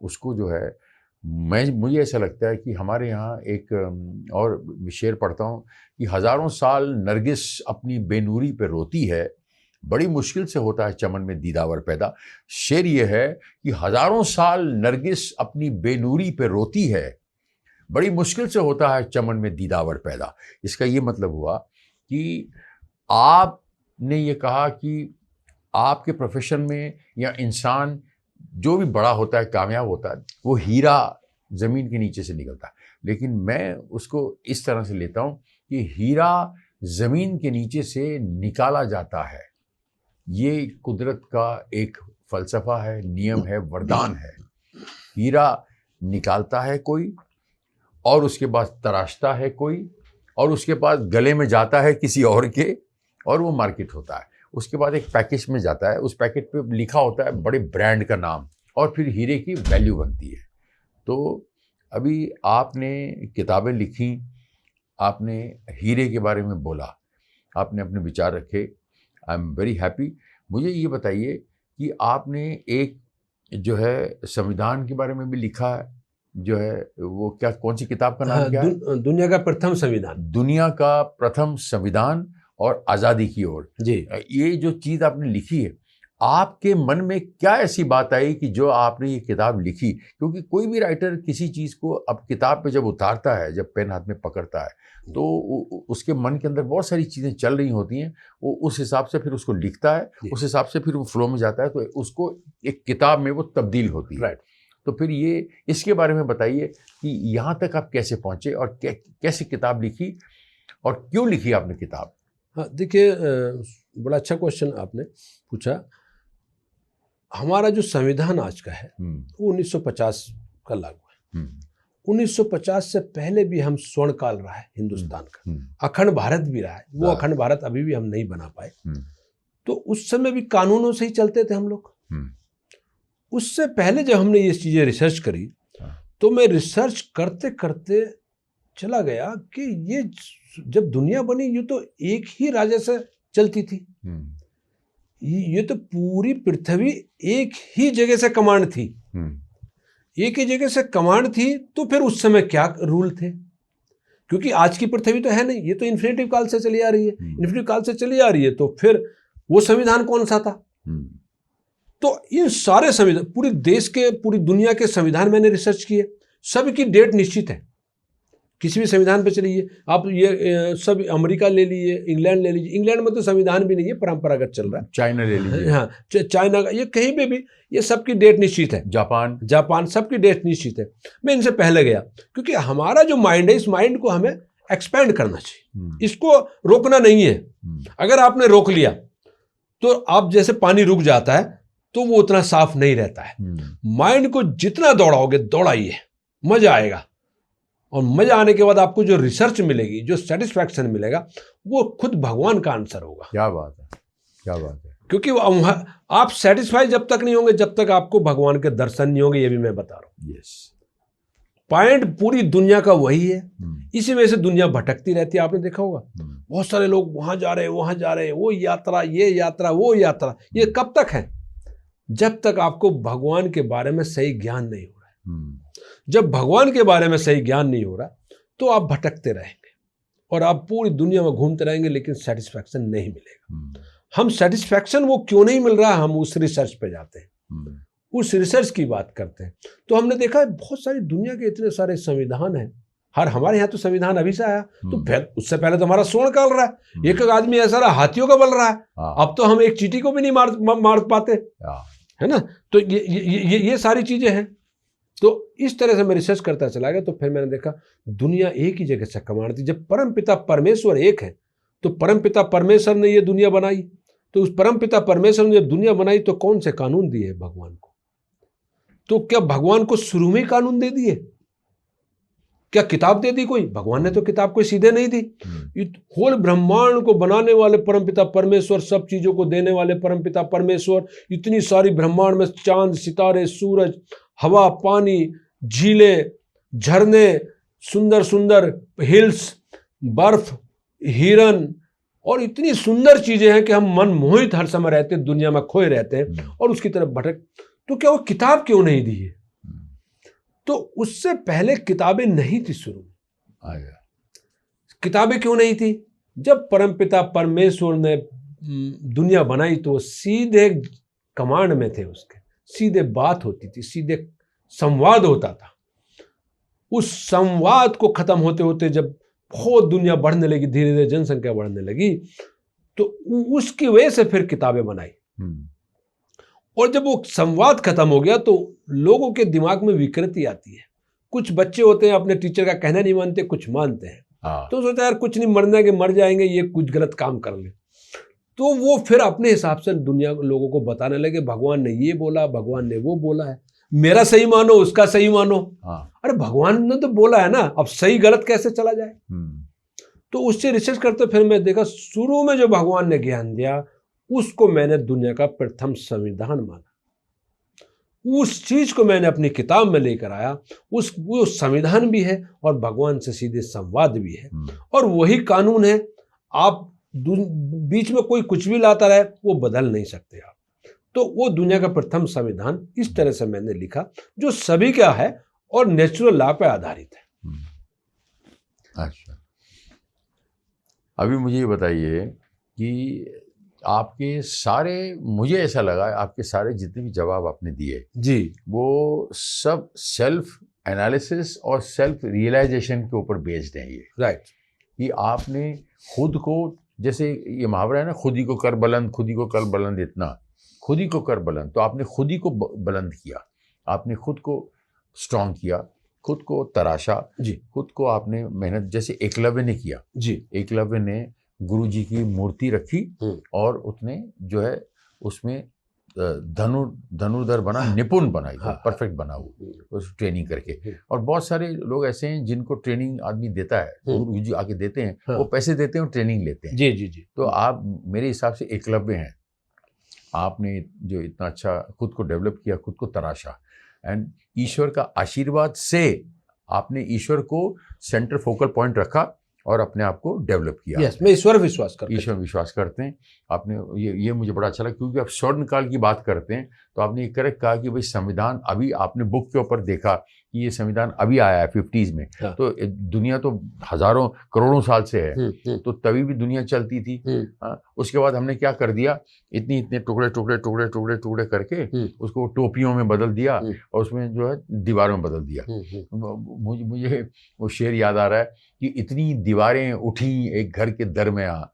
Speaker 1: उसको जो है मुझे ऐसा लगता है कि हमारे यहाँ एक और शेर पढ़ता हूँ कि हज़ारों साल नरगिस अपनी बेनूरी पे रोती है, बड़ी मुश्किल से होता है चमन में दीदावर पैदा। शेर ये है कि हज़ारों साल नरगिस अपनी बेनूरी पे रोती है, बड़ी मुश्किल से होता है चमन में दीदावर पैदा। इसका ये मतलब हुआ कि आपने ये कहा कि आपके प्रोफेशन में या इंसान जो भी बड़ा होता है, कामयाब होता है, वो हीरा ज़मीन के नीचे से निकलता है। लेकिन मैं उसको इस तरह से लेता हूँ कि हीरा ज़मीन के नीचे से निकाला जाता है। ये कुदरत का एक फ़लसफ़ा है, नियम है, वरदान है। हीरा निकालता है कोई, और उसके बाद तराशता है कोई, और उसके बाद गले में जाता है किसी और के, और वो मार्केट होता है। उसके बाद एक पैकेज में जाता है, उस पैकेट पे लिखा होता है बड़े ब्रांड का नाम, और फिर हीरे की वैल्यू बनती है। तो अभी आपने किताबें लिखी, आपने हीरे के बारे में बोला, आपने अपने विचार रखे, आई एम वेरी हैप्पी। मुझे ये बताइए कि आपने एक जो है संविधान के बारे में भी लिखा है, जो है वो क्या, कौन सी किताब का नाम क्या है?
Speaker 2: दुनिया का प्रथम संविधान।
Speaker 1: दुनिया का प्रथम संविधान और आज़ादी की ओर
Speaker 2: जी।
Speaker 1: ये जो चीज़ आपने लिखी है, आपके मन में क्या ऐसी बात आई कि जो आपने ये किताब लिखी? क्योंकि कोई भी राइटर किसी चीज़ को अब किताब पे जब उतारता है, जब पेन हाथ में पकड़ता है, तो उसके मन के अंदर बहुत सारी चीज़ें चल रही होती हैं, वो उस हिसाब से फिर उसको लिखता है, उस हिसाब से फिर वो फ्लो में जाता है, तो उसको एक किताब में वो तब्दील होती है।
Speaker 2: राइट।
Speaker 1: तो फिर ये इसके बारे में बताइए कि यहाँ तक आप कैसे पहुँचे और कैसे किताब लिखी और क्यों लिखी आपने किताब?
Speaker 2: हाँ, देखिए, बड़ा अच्छा क्वेश्चन आपने पूछा। हमारा जो संविधान आज का है वो 1950 का लागू है। 1950 से पहले भी हम स्वर्ण काल रहा है हिंदुस्तान का, अखंड भारत भी रहा है, वो अखंड भारत अभी भी हम नहीं बना पाए। तो उस समय भी कानूनों से ही चलते थे हम लोग। उससे पहले जब हमने ये चीज़ें रिसर्च करी, तो मैं रिसर्च करते करते चला गया कि ये जब दुनिया बनी, ये तो एक ही राजा से चलती थी, ये तो पूरी पृथ्वी एक ही जगह से कमांड थी, एक ही जगह से कमांड थी। तो फिर उस समय क्या रूल थे? क्योंकि आज की पृथ्वी तो है नहीं, ये तो इन्फिनिटी काल से चली आ रही है। इन्फिनिटी काल से चली आ रही है, तो फिर वो संविधान कौन सा था? तो इन सारे संविधान, पूरी देश के, पूरी दुनिया के संविधान मैंने रिसर्च किए, सबकी डेट निश्चित है। किसी भी संविधान पे चलिए आप, ये सब अमेरिका ले लीजिए, इंग्लैंड ले लीजिए, इंग्लैंड में तो संविधान भी नहीं है, परंपरागत चल रहा है।
Speaker 1: चाइना ले लीजिए,
Speaker 2: हाँ, चाइना का, ये कहीं पे भी ये सबकी डेट निश्चित है। जापान सबकी डेट निश्चित है। मैं इनसे पहले गया, क्योंकि हमारा जो माइंड है, इस माइंड को हमें एक्सपेंड करना चाहिए, इसको रोकना नहीं है। अगर आपने रोक लिया तो आप जैसे पानी रुक जाता है तो वो उतना साफ नहीं रहता है। माइंड को जितना दौड़ाओगे, दौड़ाइए, मजा आएगा। और मजा आने के बाद आपको जो रिसर्च मिलेगी, जो सेटिस्फैक्शन मिलेगा, वो खुद भगवान का आंसर होगा।
Speaker 1: क्या बात है, क्या बात है।
Speaker 2: क्योंकि आप सेटिस्फाई जब तक नहीं होंगे, जब तक आपको भगवान के दर्शन नहीं होंगे, ये भी मैं बता रहा हूँ।
Speaker 1: यस।
Speaker 2: पॉइंट पूरी दुनिया का वही है। इसी वजह से दुनिया भटकती रहती है, आपने देखा होगा। बहुत सारे लोग वहां जा रहे हैं, वहां जा रहे हैं, वो यात्रा, ये यात्रा, वो यात्रा। ये कब तक है? जब तक आपको भगवान के बारे में सही ज्ञान नहीं हो रहा है। जब भगवान के बारे में सही ज्ञान नहीं हो रहा तो आप भटकते रहेंगे और आप पूरी दुनिया में घूमते रहेंगे, लेकिन सेटिस्फैक्शन नहीं मिलेगा। हम सेटिस्फैक्शन वो क्यों नहीं मिल रहा, हम उस रिसर्च पे जाते हैं, उस रिसर्च की बात करते हैं। तो हमने देखा है बहुत सारी दुनिया के इतने सारे संविधान हैं। हमारे यहाँ तो संविधान अभी से आया, तो उससे पहले तो हमारा स्वर्ण काल रहा है। एक आदमी ऐसा रहा, हाथियों का बल रहा है। अब तो हम एक चींटी को भी नहीं मार पाते, है ना। तो ये सारी चीजें हैं। तो इस तरह से मैं रिसर्च करता चला गया। तो फिर मैंने देखा दुनिया एक ही जगह से कमांड थी। जब परमपिता परमेश्वर एक है, तो परमपिता परमेश्वर ने ये दुनिया बनाई। तो उस परमपिता परमेश्वर ने जब दुनिया बनाई तो कौन से कानून दिए भगवान को? तो क्या भगवान को शुरू में ही कानून दे दिए? क्या किताब दे दी कोई? भगवान ने तो किताब कोई सीधे नहीं दी। होल ब्रह्मांड को बनाने वाले परमपिता परमेश्वर, सब चीजों को देने वाले परमपिता परमेश्वर, इतनी सारी ब्रह्मांड में चांद, सितारे, सूरज, हवा, पानी, झीलें, झरने, सुंदर सुंदर हिल्स, बर्फ, हिरन और इतनी सुंदर चीजें हैं कि हम मन मोहित हर समय रहते हैं, दुनिया में खोए रहते हैं और उसकी तरफ भटक। तो क्या वो किताब क्यों नहीं दी है? तो उससे पहले किताबें नहीं थी शुरू में। किताबें क्यों नहीं थी? जब परमपिता परमेश्वर ने दुनिया बनाई तो सीधे कमांड में थे, उसके सीधे बात होती थी, सीधे संवाद होता था। उस संवाद को खत्म होते होते जब बहुत दुनिया बढ़ने लगी, धीरे धीरे जनसंख्या बढ़ने लगी, तो उसकी वजह से फिर किताबें बनाई। और जब वो संवाद खत्म हो गया तो लोगों के दिमाग में विकृति आती है। कुछ बच्चे होते हैं अपने टीचर का कहना नहीं मानते, कुछ मानते हैं। तो सोचता है यार कुछ नहीं, मरने के मर जाएंगे, ये कुछ गलत काम कर ले। तो वो फिर अपने हिसाब से दुनिया लोगों को बताने लगे भगवान ने ये बोला, भगवान ने वो बोला है, मेरा सही मानो, उसका सही मानो। अरे भगवान ने तो बोला है ना, अब सही गलत कैसे चला जाए? तो उससे रिसर्च करते फिर मैं देखा शुरू में जो भगवान ने ज्ञान दिया उसको मैंने दुनिया का प्रथम संविधान माना। उस चीज को मैंने अपनी किताब में लेकर आया। वो संविधान भी है और भगवान से सीधे संवाद भी है, और वही कानून है। आप बीच में कोई कुछ भी लाता रहे वो बदल नहीं सकते आप। तो वो दुनिया का प्रथम संविधान इस तरह से मैंने लिखा, जो सभी का है और नेचुरल लॉ पे आधारित है।
Speaker 1: अच्छा, अभी मुझे ये बताइए कि आपके सारे, मुझे ऐसा लगा आपके सारे जितने भी जवाब आपने दिए
Speaker 2: जी,
Speaker 1: वो सब सेल्फ एनालिसिस और सेल्फ रियलाइजेशन के ऊपर बेस्ड हैं। ये
Speaker 2: राइट
Speaker 1: कि आपने खुद को, जैसे ये मुहावरा है ना, खुद ही को कर बुलंद, खुद ही को कर बुलंद, इतना खुद ही को कर बुलंद। तो आपने खुद ही को बुलंद किया, आपने खुद को स्ट्रांग किया, खुद को तराशा
Speaker 2: जी,
Speaker 1: खुद को आपने मेहनत, जैसे एकलव्य ने किया
Speaker 2: जी।
Speaker 1: एकलव्य ने गुरु जी की मूर्ति रखी और उसने जो है उसमें धनुर्धर बना, निपुण बना, परफेक्ट बना वो ट्रेनिंग करके। और बहुत सारे लोग ऐसे हैं जिनको ट्रेनिंग आदमी देता है, गुरु जी आके देते हैं, वो पैसे देते हैं और ट्रेनिंग लेते हैं।
Speaker 2: जी जी जी।
Speaker 1: तो आप मेरे हिसाब से एकलव्य हैं। आपने जो इतना अच्छा खुद को डेवलप किया, खुद को तराशा, एंड ईश्वर का आशीर्वाद से आपने ईश्वर को सेंटर फोकल पॉइंट रखा और अपने आप को डेवलप किया।
Speaker 2: यस, मैं ईश्वर विश्वास करता हूं।
Speaker 1: ईश्वर विश्वास करते हैं आपने। ये मुझे बड़ा अच्छा लगा, क्योंकि आप स्वर्ण काल की बात करते हैं तो आपने ये करेक्ट कहा कि भाई संविधान अभी, आपने बुक के ऊपर देखा कि ये संविधान अभी आया है 50s में। हाँ। तो दुनिया तो हजारों करोड़ों साल से है, तो तभी भी दुनिया चलती थी। हाँ, उसके बाद हमने क्या कर दिया, इतने इतने टुकड़े टुकड़े टुकड़े टुकड़े टुकड़े करके उसको टोपियों में बदल दिया और उसमें जो है दीवारों में बदल दिया। मुझे वो शेर याद आ रहा है कि इतनी दीवारें उठी एक घर के दरमियाँ,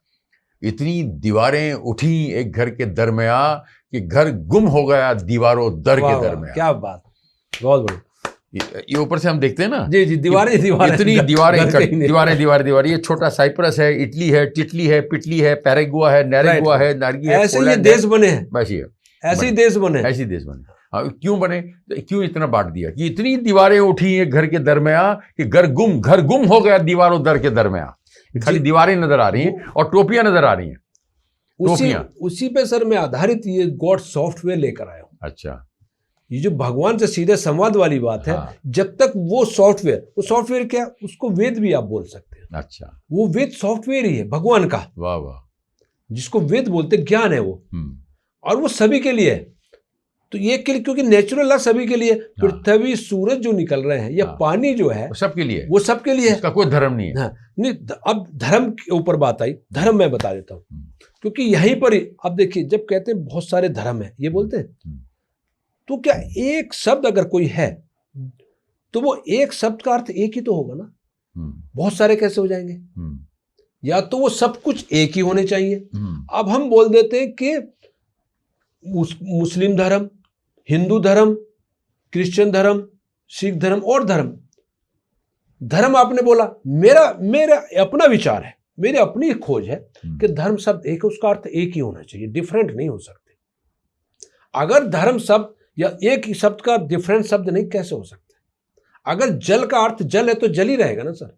Speaker 1: इतनी दीवारें उठी एक घर के दरमियाँ कि घर गुम हो गया दीवारों दर के दरमियाँ।
Speaker 2: क्या बात, बहुत बढ़िया।
Speaker 1: ये ऊपर से हम देखते हैं ना,
Speaker 2: जी जी, दीवारें
Speaker 1: इतनी दीवारें, ये छोटा साइप्रस है, इटली है, टिटली है, पिटली है, पैराग्वा है, नैराग्वा है, नार्गी है,
Speaker 2: ऐसे ये देश बने हैं,
Speaker 1: ऐसे ही देश बने। क्यों बने, क्यों इतना बांट दिया कि इतनी दीवारें उठी एक घर के दरमियाँ कि घर गुम हो गया दीवारों दर के दरमियाँ। खाली दीवारें नजर आ रही हैं और टोपियां नजर आ रही हैं।
Speaker 2: उसी पे सर मैं आधारित ये गॉड सॉफ्टवेयर लेकर आया हूँ।
Speaker 1: अच्छा,
Speaker 2: ये जो भगवान से सीधे संवाद वाली बात है,
Speaker 1: हाँ।
Speaker 2: जब तक वो सॉफ्टवेयर क्या, उसको वेद भी आप बोल सकते हैं।
Speaker 1: अच्छा,
Speaker 2: वो वेद सॉफ्टवेयर ही है भगवान का,
Speaker 1: वाह वाह।
Speaker 2: जिसको वेद बोलते, ज्ञान है वो, और वो सभी के लिए है। तो ये क्योंकि नेचुरल है, सभी के लिए। पृथ्वी, सूरज जो निकल रहे हैं, या पानी जो है,
Speaker 1: वो सबके लिए,
Speaker 2: वो सबके लिए है।
Speaker 1: उसका कोई धर्म नहीं है।
Speaker 2: हाँ, नहीं, अब धर्म के ऊपर बात आई, धर्म मैं बता देता हूँ, क्योंकि यहीं पर ही अब देखिए, जब कहते हैं बहुत सारे धर्म है, ये बोलते हैं, तो क्या एक शब्द अगर कोई है, तो वो एक शब्द का अर्थ एक ही तो होगा ना। बहुत सारे कैसे हो जाएंगे? या तो वो सब कुछ एक ही होने चाहिए। अब हम बोल देते हैं कि मुस्लिम धर्म, हिंदू धर्म, क्रिश्चियन धर्म, सिख धर्म और धर्म आपने बोला, मेरा अपना विचार है, मेरी अपनी खोज है कि धर्म शब्द एक है, उसका अर्थ एक ही होना चाहिए, डिफरेंट नहीं हो सकते। अगर धर्म शब्द या एक ही शब्द का डिफरेंट शब्द नहीं, कैसे हो सकता है? अगर जल का अर्थ जल है तो जल ही रहेगा ना सर।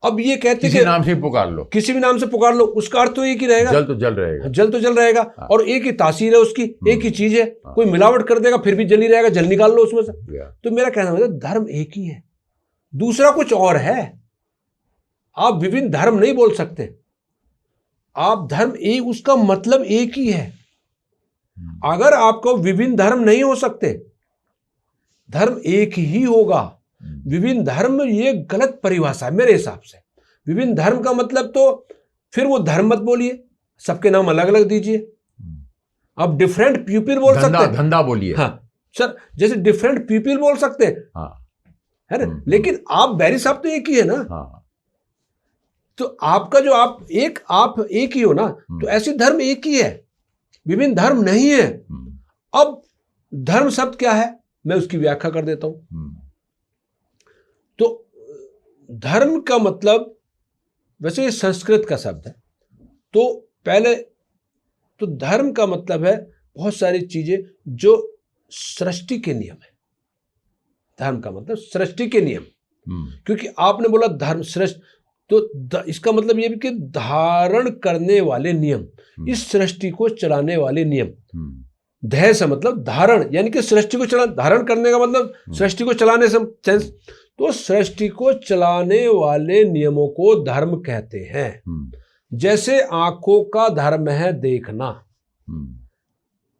Speaker 2: अब ये कहते हैं
Speaker 1: किसी नाम से पुकार लो,
Speaker 2: किसी भी नाम से पुकार लो, उसका अर्थ तो एक ही रहेगा,
Speaker 1: जल तो जल रहेगा,
Speaker 2: जल तो जल रहेगा। और एक ही तासीर है उसकी, एक ही चीज है। कोई मिलावट कर देगा फिर भी जल ही रहेगा, जल निकाल लो उसमें से। तो मेरा कहना मतलब धर्म एक ही है, दूसरा कुछ और है। आप विभिन्न धर्म नहीं बोल सकते, आप धर्म एक, उसका मतलब एक ही है। अगर आपको विभिन्न धर्म नहीं हो सकते, धर्म एक ही होगा। विभिन्न धर्म ये गलत परिभाषा है मेरे हिसाब से। विभिन्न धर्म का मतलब तो फिर वो धर्म मत बोलिए, सबके नाम अलग अलग दीजिए। अब डिफरेंट पीपल बोल सकते हैं,
Speaker 1: धंधा बोलिए।
Speaker 2: हाँ सर, जैसे डिफरेंट पीपल बोल सकते हैं,
Speaker 1: हाँ,
Speaker 2: है ना, लेकिन आप बैरी साहब तो एक ही है ना।
Speaker 1: हाँ।
Speaker 2: तो आपका जो आप एक ही हो ना, तो ऐसे धर्म एक ही है, विभिन्न धर्म नहीं है। अब धर्म शब्द क्या है, मैं उसकी व्याख्या कर देता हूं। तो धर्म का मतलब, वैसे ये संस्कृत का शब्द है, तो पहले तो धर्म का मतलब है बहुत सारी चीजें जो सृष्टि के नियम है। धर्म का मतलब सृष्टि के नियम, क्योंकि आपने बोला धर्म सृष्टि, तो इसका मतलब ये भी कि धारण करने वाले नियम, इस सृष्टि को चलाने वाले नियम। धैर्य से मतलब धारण, यानी कि सृष्टि को चला, धारण करने का मतलब सृष्टि को चलाने से, तो सृष्टि को चलाने वाले नियमों को धर्म कहते हैं। जैसे आंखों का धर्म है देखना,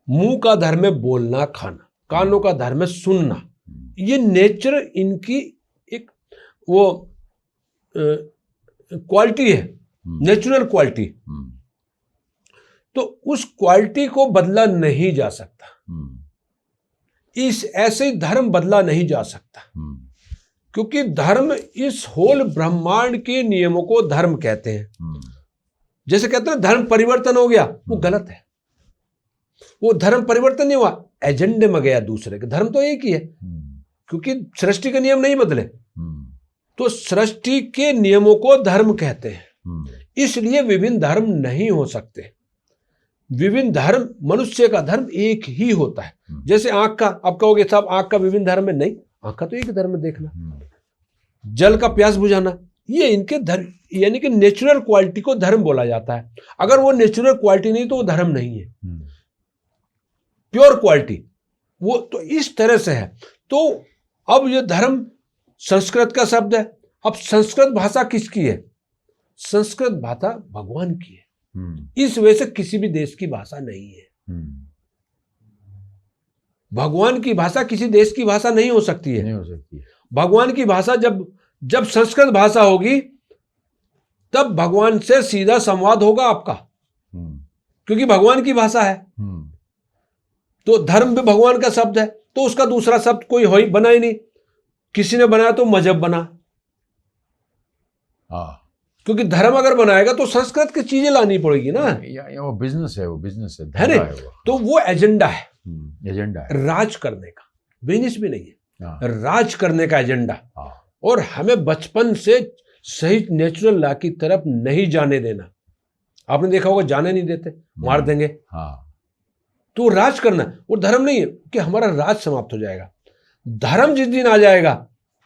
Speaker 2: मुंह का धर्म है बोलना खाना, कानों का धर्म है सुनना। ये नेचर इनकी एक वो क्वालिटी है, नेचुरल क्वालिटी। तो उस क्वालिटी को बदला नहीं जा सकता, इस ऐसे धर्म बदला नहीं जा सकता, क्योंकि धर्म इस होल ब्रह्मांड के नियमों को धर्म कहते हैं। जैसे कहते हैं धर्म परिवर्तन हो गया, वो गलत है। वो धर्म परिवर्तन नहीं हुआ, एजेंडे में गया दूसरे के। धर्म तो एक ही है, क्योंकि सृष्टि के नियम नहीं बदले, तो सृष्टि के नियमों को धर्म कहते हैं। इसलिए विभिन्न धर्म नहीं हो सकते। विभिन्न धर्म, मनुष्य का धर्म एक ही होता है। जैसे आंख का, आप कहोगे साहब आंख का विभिन्न धर्म है, नहीं, आंख का तो एक धर्म है देखना। जल का प्यास बुझाना, ये इनके धर्म, यानी कि नेचुरल क्वालिटी को धर्म बोला जाता है। अगर वो नेचुरल क्वालिटी नहीं तो वो धर्म नहीं है। प्योर क्वालिटी वो तो इस तरह से है। तो अब ये धर्म संस्कृत का शब्द है। अब संस्कृत भाषा किसकी है? संस्कृत भाषा भगवान की है। इस वजह से किसी भी देश की भाषा नहीं है। भगवान की भाषा किसी देश की भाषा नहीं हो सकती है,
Speaker 1: नहीं हो सकती है।
Speaker 2: भगवान की भाषा जब संस्कृत भाषा होगी तब भगवान से सीधा संवाद होगा आपका, क्योंकि भगवान की भाषा है। तो धर्म भी भगवान का शब्द है, तो उसका दूसरा शब्द कोई हो ही बना ही नहीं। किसी ने बनाया तो मजहब बना, क्योंकि धर्म अगर बनाएगा तो संस्कृत की चीजें लानी पड़ेगी ना।
Speaker 1: या वो बिजनेस है, वो बिजनेस
Speaker 2: है नहीं, तो वो एजेंडा है,
Speaker 1: एजेंडा है
Speaker 2: राज करने का, बिजनेस भी नहीं है, राज करने का एजेंडा। और हमें बचपन से सही नेचुरल लॉ की तरफ नहीं जाने देना। आपने देखा होगा जाने नहीं देते, मार देंगे। तो राज करना, और धर्म नहीं है कि हमारा राज समाप्त हो जाएगा। धर्म जिस दिन आ जाएगा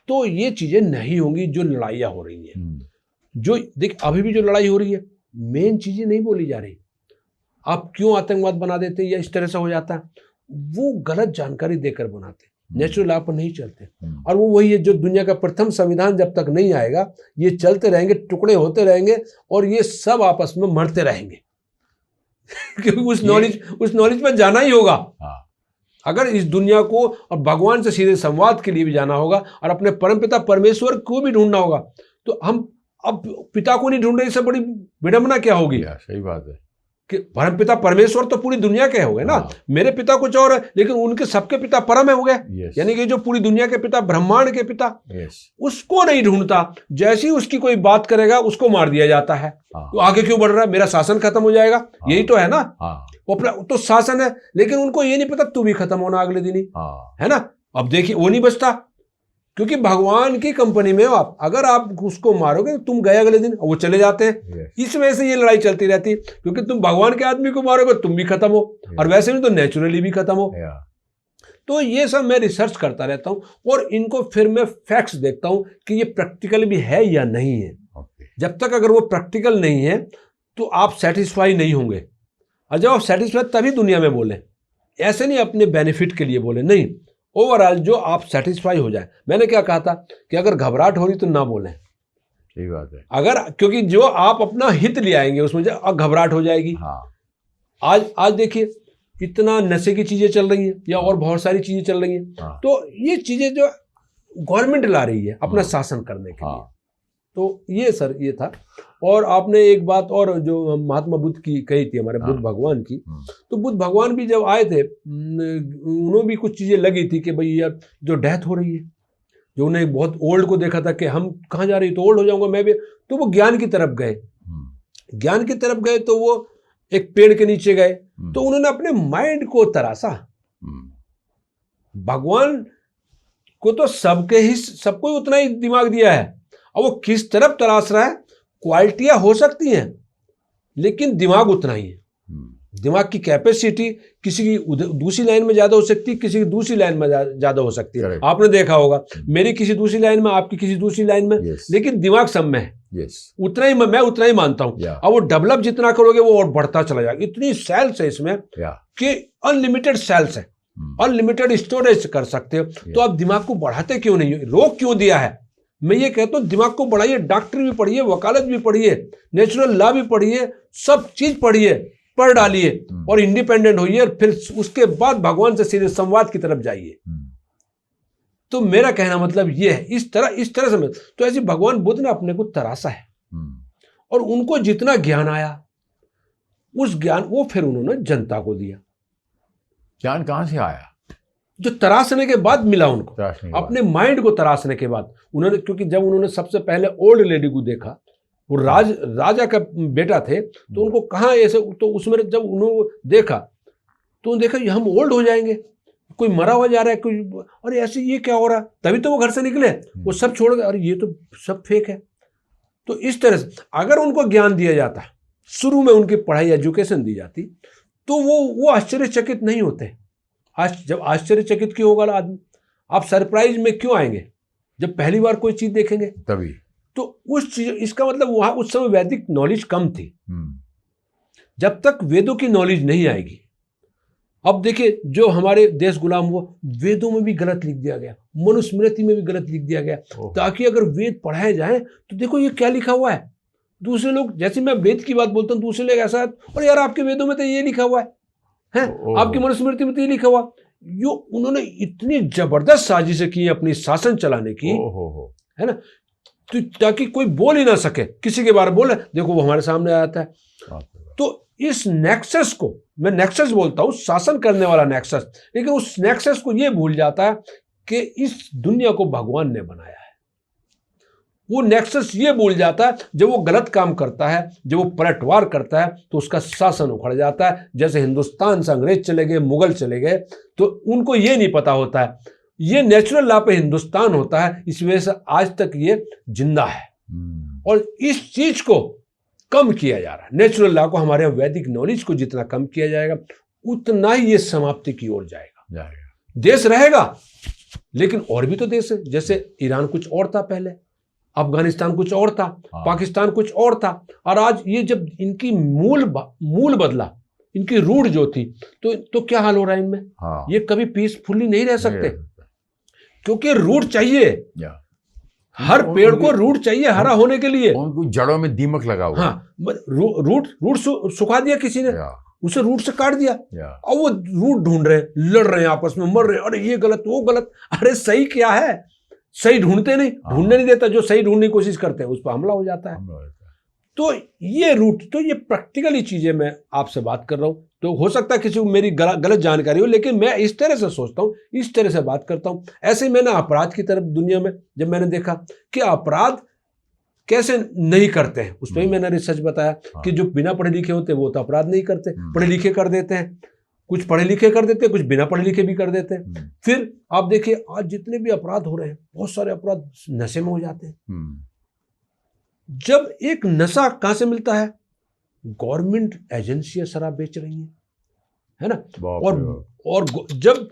Speaker 2: तो ये चीजें नहीं होंगी जो लड़ाइयां हो रही हैं। जो देख अभी भी जो लड़ाई हो रही है, मेन चीजें नहीं बोली जा रही। आप क्यों आतंकवाद बना देते हैं या इस तरह से हो जाता है, वो गलत जानकारी देकर बनाते, नेचुरल लॉ पर नहीं चलते। और वो वही है जो दुनिया का प्रथम संविधान जब तक नहीं आएगा ये चलते रहेंगे, टुकड़े होते रहेंगे और ये सब आपस में मरते रहेंगे क्योंकि उस नॉलेज पर जाना ही होगा। अगर इस दुनिया को और भगवान से सीधे संवाद के लिए भी जाना होगा और अपने परमपिता परमेश्वर को भी ढूंढना होगा, तो हम अब पिता को नहीं ढूंढ रहे, इससे बड़ी विडंबना क्या होगी?
Speaker 1: सही बात है
Speaker 2: कि परमपिता परमेश्वर तो पूरी दुनिया के हो गए ना। मेरे पिता कुछ और है लेकिन उनके सबके पिता परम है हो गए। यानी कि जो पूरी दुनिया के पिता, ब्रह्मांड के पिता, उसको नहीं ढूंढता। जैसे ही उसकी कोई बात करेगा उसको मार दिया जाता है। तो आगे क्यों बढ़ रहा है? मेरा शासन खत्म हो जाएगा, यही तो है ना। वो तो शासन है, लेकिन उनको ये नहीं पता तू भी खत्म होना अगले दिन ही, है ना। अब देखिए वो नहीं बचता, क्योंकि भगवान की कंपनी में हो आप। अगर आप उसको मारोगे तो तुम गए अगले दिन, वो चले जाते हैं। इस वजह से ये लड़ाई चलती रहती है, क्योंकि तुम भगवान के आदमी को मारोगे तुम भी खत्म हो, और वैसे भी तो नेचुरली भी खत्म हो। तो ये सब मैं रिसर्च करता रहता हूं और इनको फिर मैं फैक्ट्स देखता हूं कि ये प्रैक्टिकल भी है या नहीं है। जब तक अगर वो प्रैक्टिकल नहीं है तो आप सेटिस्फाई नहीं होंगे, और जब आप सेटिस्फाई तभी दुनिया में बोलें, ऐसे नहीं अपने बेनिफिट के लिए बोले, नहीं, ओवरऑल जो आप सेटिस्फाई हो जाए। मैंने क्या कहा था कि अगर घबराहट हो रही तो ना बोलें।
Speaker 1: सही बात है।
Speaker 2: अगर क्योंकि जो आप अपना हित ले आएंगे उसमें घबराहट हो जाएगी। आज देखिए इतना नशे की चीजें चल रही हैं या और बहुत सारी चीजें चल रही हैं। तो ये चीजें जो गवर्नमेंट ला रही है अपना शासन करने के लिए। तो ये सर ये था। और आपने एक बात और जो महात्मा बुद्ध की कही थी, हमारे बुद्ध भगवान की, तो बुद्ध भगवान भी जब आए थे उन्होंने भी कुछ चीजें लगी थी कि भाई यार जो डेथ हो रही है, जो उन्हें बहुत ओल्ड को देखा था कि हम कहाँ जा रही, तो ओल्ड हो जाऊंगा मैं भी, तो वो ज्ञान की तरफ गए। ज्ञान की तरफ गए तो वो एक पेड़ के नीचे गए, तो उन्होंने अपने माइंड को तराशा। भगवान को तो सबको उतना ही दिमाग दिया है, और वो किस तरफ तराश रहा है। क्वालिटियां हो सकती हैं लेकिन दिमाग उतना ही है। दिमाग की कैपेसिटी किसी की दूसरी लाइन में ज्यादा हो सकती है, किसी की दूसरी लाइन में ज्यादा हो सकती है। आपने देखा होगा मेरी किसी दूसरी लाइन में, आपकी किसी दूसरी लाइन में, लेकिन दिमाग सब में है। उतना ही मैं उतना ही मानता हूं। और वो डेवलप जितना करोगे वो और बढ़ता चला जाएगा। इतनी सेल्स है इसमें कि अनलिमिटेड सेल्स है, अनलिमिटेड स्टोरेज कर सकते हो। तो आप दिमाग को बढ़ाते क्यों नहीं? रोक क्यों दिया है? मैं ये कहता हूं दिमाग को बढ़ाइए, डॉक्टरी भी पढ़िए, वकालत भी पढ़िए, नेचुरल लॉ भी पढ़िए, सब चीज पढ़िए, पढ़ डालिए और इंडिपेंडेंट होइए, और फिर उसके बाद भगवान से सीधे संवाद की तरफ जाइए। तो मेरा कहना मतलब ये है, इस तरह से। तो ऐसे भगवान बुद्ध ने अपने को तराशा है, और उनको जितना ज्ञान आया उस ज्ञान वो फिर उन्होंने जनता को दिया।
Speaker 1: ज्ञान कहां से आया?
Speaker 2: जो तराशने के बाद मिला उनको, अपने माइंड को तराशने के बाद उन्होंने। क्योंकि जब उन्होंने सबसे पहले ओल्ड लेडी को देखा, वो राजा का बेटा थे, तो उनको कहाँ ऐसे, तो उसमें जब उन्होंने देखा तो देखा हम ओल्ड हो जाएंगे, कोई मरा हुआ जा रहा है, कोई, अरे ऐसे ये क्या हो रहा है। तभी तो वो घर से निकले, वो सब छोड़ गए, अरे ये तो सब फेक है। तो इस तरह से अगर उनको ज्ञान दिया जाता, शुरू में उनकी पढ़ाई एजुकेशन दी जाती, तो वो आश्चर्यचकित नहीं होते। जब आश्चर्यचकित क्यों होगा आदमी? आप सरप्राइज में क्यों आएंगे? जब पहली बार कोई चीज देखेंगे
Speaker 1: तभी।
Speaker 2: तो उस चीज, इसका मतलब वहां उस समय वैदिक नॉलेज कम थी। जब तक वेदों की नॉलेज नहीं आएगी। अब देखिए जो हमारे देश गुलाम हुआ, वेदों में भी गलत लिख दिया गया, मनुस्मृति में भी गलत लिख दिया गया, ताकि अगर वेद पढ़ाए जाए तो देखो ये क्या लिखा हुआ है। दूसरे लोग, जैसे मैं वेद की बात बोलता हूँ, दूसरे लोग ऐसा, और यार आपके वेदों में तो ये लिखा हुआ है, आपकी मनुस्मृति में तो ये लिखा हुआ। यो उन्होंने इतनी जबरदस्त साजिशें की अपनी शासन चलाने की, है ना, तो ताकि कोई बोल ही ना सके, किसी के बारे में बोले देखो वो हमारे सामने आता है। तो इस नेक्सस को मैं नेक्सस बोलता हूं, शासन करने वाला नेक्सस, लेकिन उस नेक्सस को ये भूल जाता है कि इस दुनिया को भगवान ने बनाया है। वो नेक्सस ये भूल जाता है, जब वो गलत काम करता है, जब वो पलटवार करता है, तो उसका शासन उखड़ जाता है। जैसे हिंदुस्तान से अंग्रेज चले गए, मुगल चले गए, तो उनको ये नहीं पता होता है ये नेचुरल लॉ पे हिंदुस्तान होता है, इस वजह से आज तक ये जिंदा है। और इस चीज को कम किया जा रहा है। नेचुरल लॉ को, हमारे वैदिक नॉलेज को जितना कम किया जाएगा उतना ही ये समाप्ति की ओर जाएगा। देश रहेगा लेकिन और भी तो देश है, जैसे ईरान कुछ और था पहले, अफगानिस्तान कुछ और था, पाकिस्तान कुछ और था, और आज ये जब इनकी मूल बदला, इनकी रूढ़ जो थी, तो क्या हाल हो रहा है इनमें।
Speaker 1: हाँ,
Speaker 2: ये कभी पीसफुली नहीं रह सकते,
Speaker 1: नहीं,
Speaker 2: क्योंकि रूढ़ चाहिए।
Speaker 1: या
Speaker 2: हर पेड़ को रूट चाहिए हरा होने के लिए।
Speaker 1: उनको जड़ों में दीमक लगा हुआ।
Speaker 2: हाँ, रूट सुखा दिया किसी ने, उसे रूट से काट दिया, और वो रूट ढूंढ रहे हैं, लड़ रहे हैं, आपस में मर रहे हैं, अरे ये गलत वो गलत। अरे सही क्या है, सही ढूंढते नहीं, ढूंढने नहीं देता। जो सही ढूंढने की कोशिश करते हैं उस पर हमला हो जाता है। तो ये रूट, तो ये प्रैक्टिकली चीजें मैं आपसे बात कर रहा हूं। तो हो सकता है किसी को मेरी गलत जानकारी हो, लेकिन मैं इस तरह से सोचता हूं, इस तरह से बात करता हूं। ऐसे ही मैंने अपराध की तरफ दुनिया में जब मैंने देखा कि अपराध कैसे नहीं करते हैं, उस पर भी मैंने रिसर्च बताया कि जो बिना पढ़े लिखे होते हैं वो तो अपराध नहीं करते, पढ़े लिखे कर देते हैं। कुछ पढ़े लिखे कर देते हैं, कुछ बिना पढ़े लिखे भी कर देते हैं। फिर आप देखिए आज जितने भी अपराध हो रहे हैं, बहुत सारे अपराध नशे में हो जाते हैं। जब एक नशा कहां से मिलता है, गवर्नमेंट एजेंसियां शराब बेच रही हैं, है ना। और जब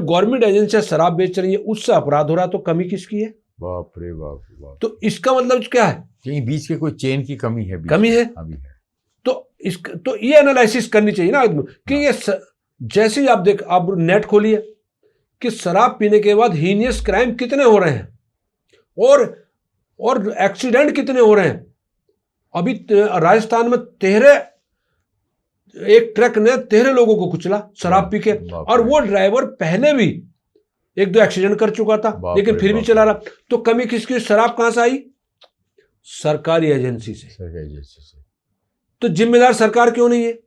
Speaker 2: गवर्नमेंट एजेंसियां शराब बेच रही है, उससे अपराध हो रहा, तो कमी किसकी है।
Speaker 1: बाप रे बाप।
Speaker 2: तो इसका मतलब क्या है,
Speaker 1: कहीं बीच के कोई चेन की कमी है,
Speaker 2: कमी है।
Speaker 1: अभी है।
Speaker 2: तो ये एनालिसिस करनी चाहिए ना आदमी कि ये जैसे ही आप नेट खोलिए कि शराब पीने के बाद हीनियस क्राइम कितने हो रहे हैं, और एक्सीडेंट कितने हो रहे हैं। अभी राजस्थान में 13 एक ट्रक ने 13 लोगों को कुचला शराब पी के, और वो ड्राइवर पहले भी 1-2 एक्सीडेंट कर चुका था, लेकिन फिर भी चला रहा। तो कमी किसकी, शराब कहां से आई, सरकारी एजेंसी से। तो जिम्मेदार सरकार क्यों नहीं है।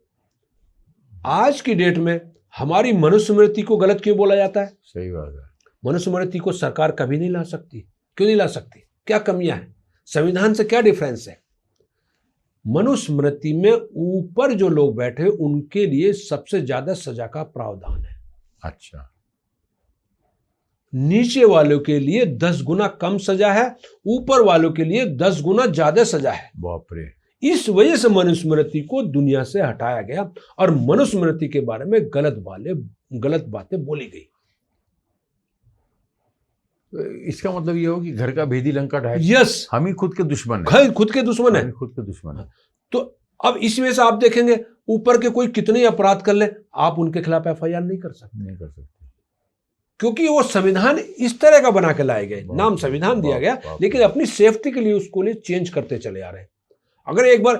Speaker 2: आज की डेट में हमारी मनुस्मृति को गलत क्यों बोला जाता है।
Speaker 1: सही बात है।
Speaker 2: मनुस्मृति को सरकार कभी नहीं ला सकती। क्यों नहीं ला सकती, क्या कमियां हैं, संविधान से क्या डिफरेंस है। मनुस्मृति में ऊपर जो लोग बैठे उनके लिए सबसे ज्यादा सजा का प्रावधान है।
Speaker 1: अच्छा,
Speaker 2: नीचे वालों के लिए 10 गुना कम सजा है, ऊपर वालों के लिए 10 गुना ज्यादा सजा है।
Speaker 1: बाप रे।
Speaker 2: इस वजह से मनुस्मृति को दुनिया से हटाया गया और मनुस्मृति के बारे में गलत बातें बोली गई।
Speaker 1: इसका मतलब ये हो कि घर का भेदी लंका ढाए।
Speaker 2: यस,
Speaker 1: हम ही खुद के दुश्मन हैं।
Speaker 2: खुद के दुश्मन है,
Speaker 1: खुद के दुश्मन है।
Speaker 2: तो अब इस वजह से आप देखेंगे ऊपर के कोई कितने अपराध कर ले, आप उनके खिलाफ एफआईआर नहीं कर सकते, क्योंकि वो संविधान इस तरह का बना के लाए गए। नाम संविधान दिया गया, लेकिन अपनी सेफ्टी के लिए उसको लिए चेंज करते चले आ रहे हैं। अगर एक बार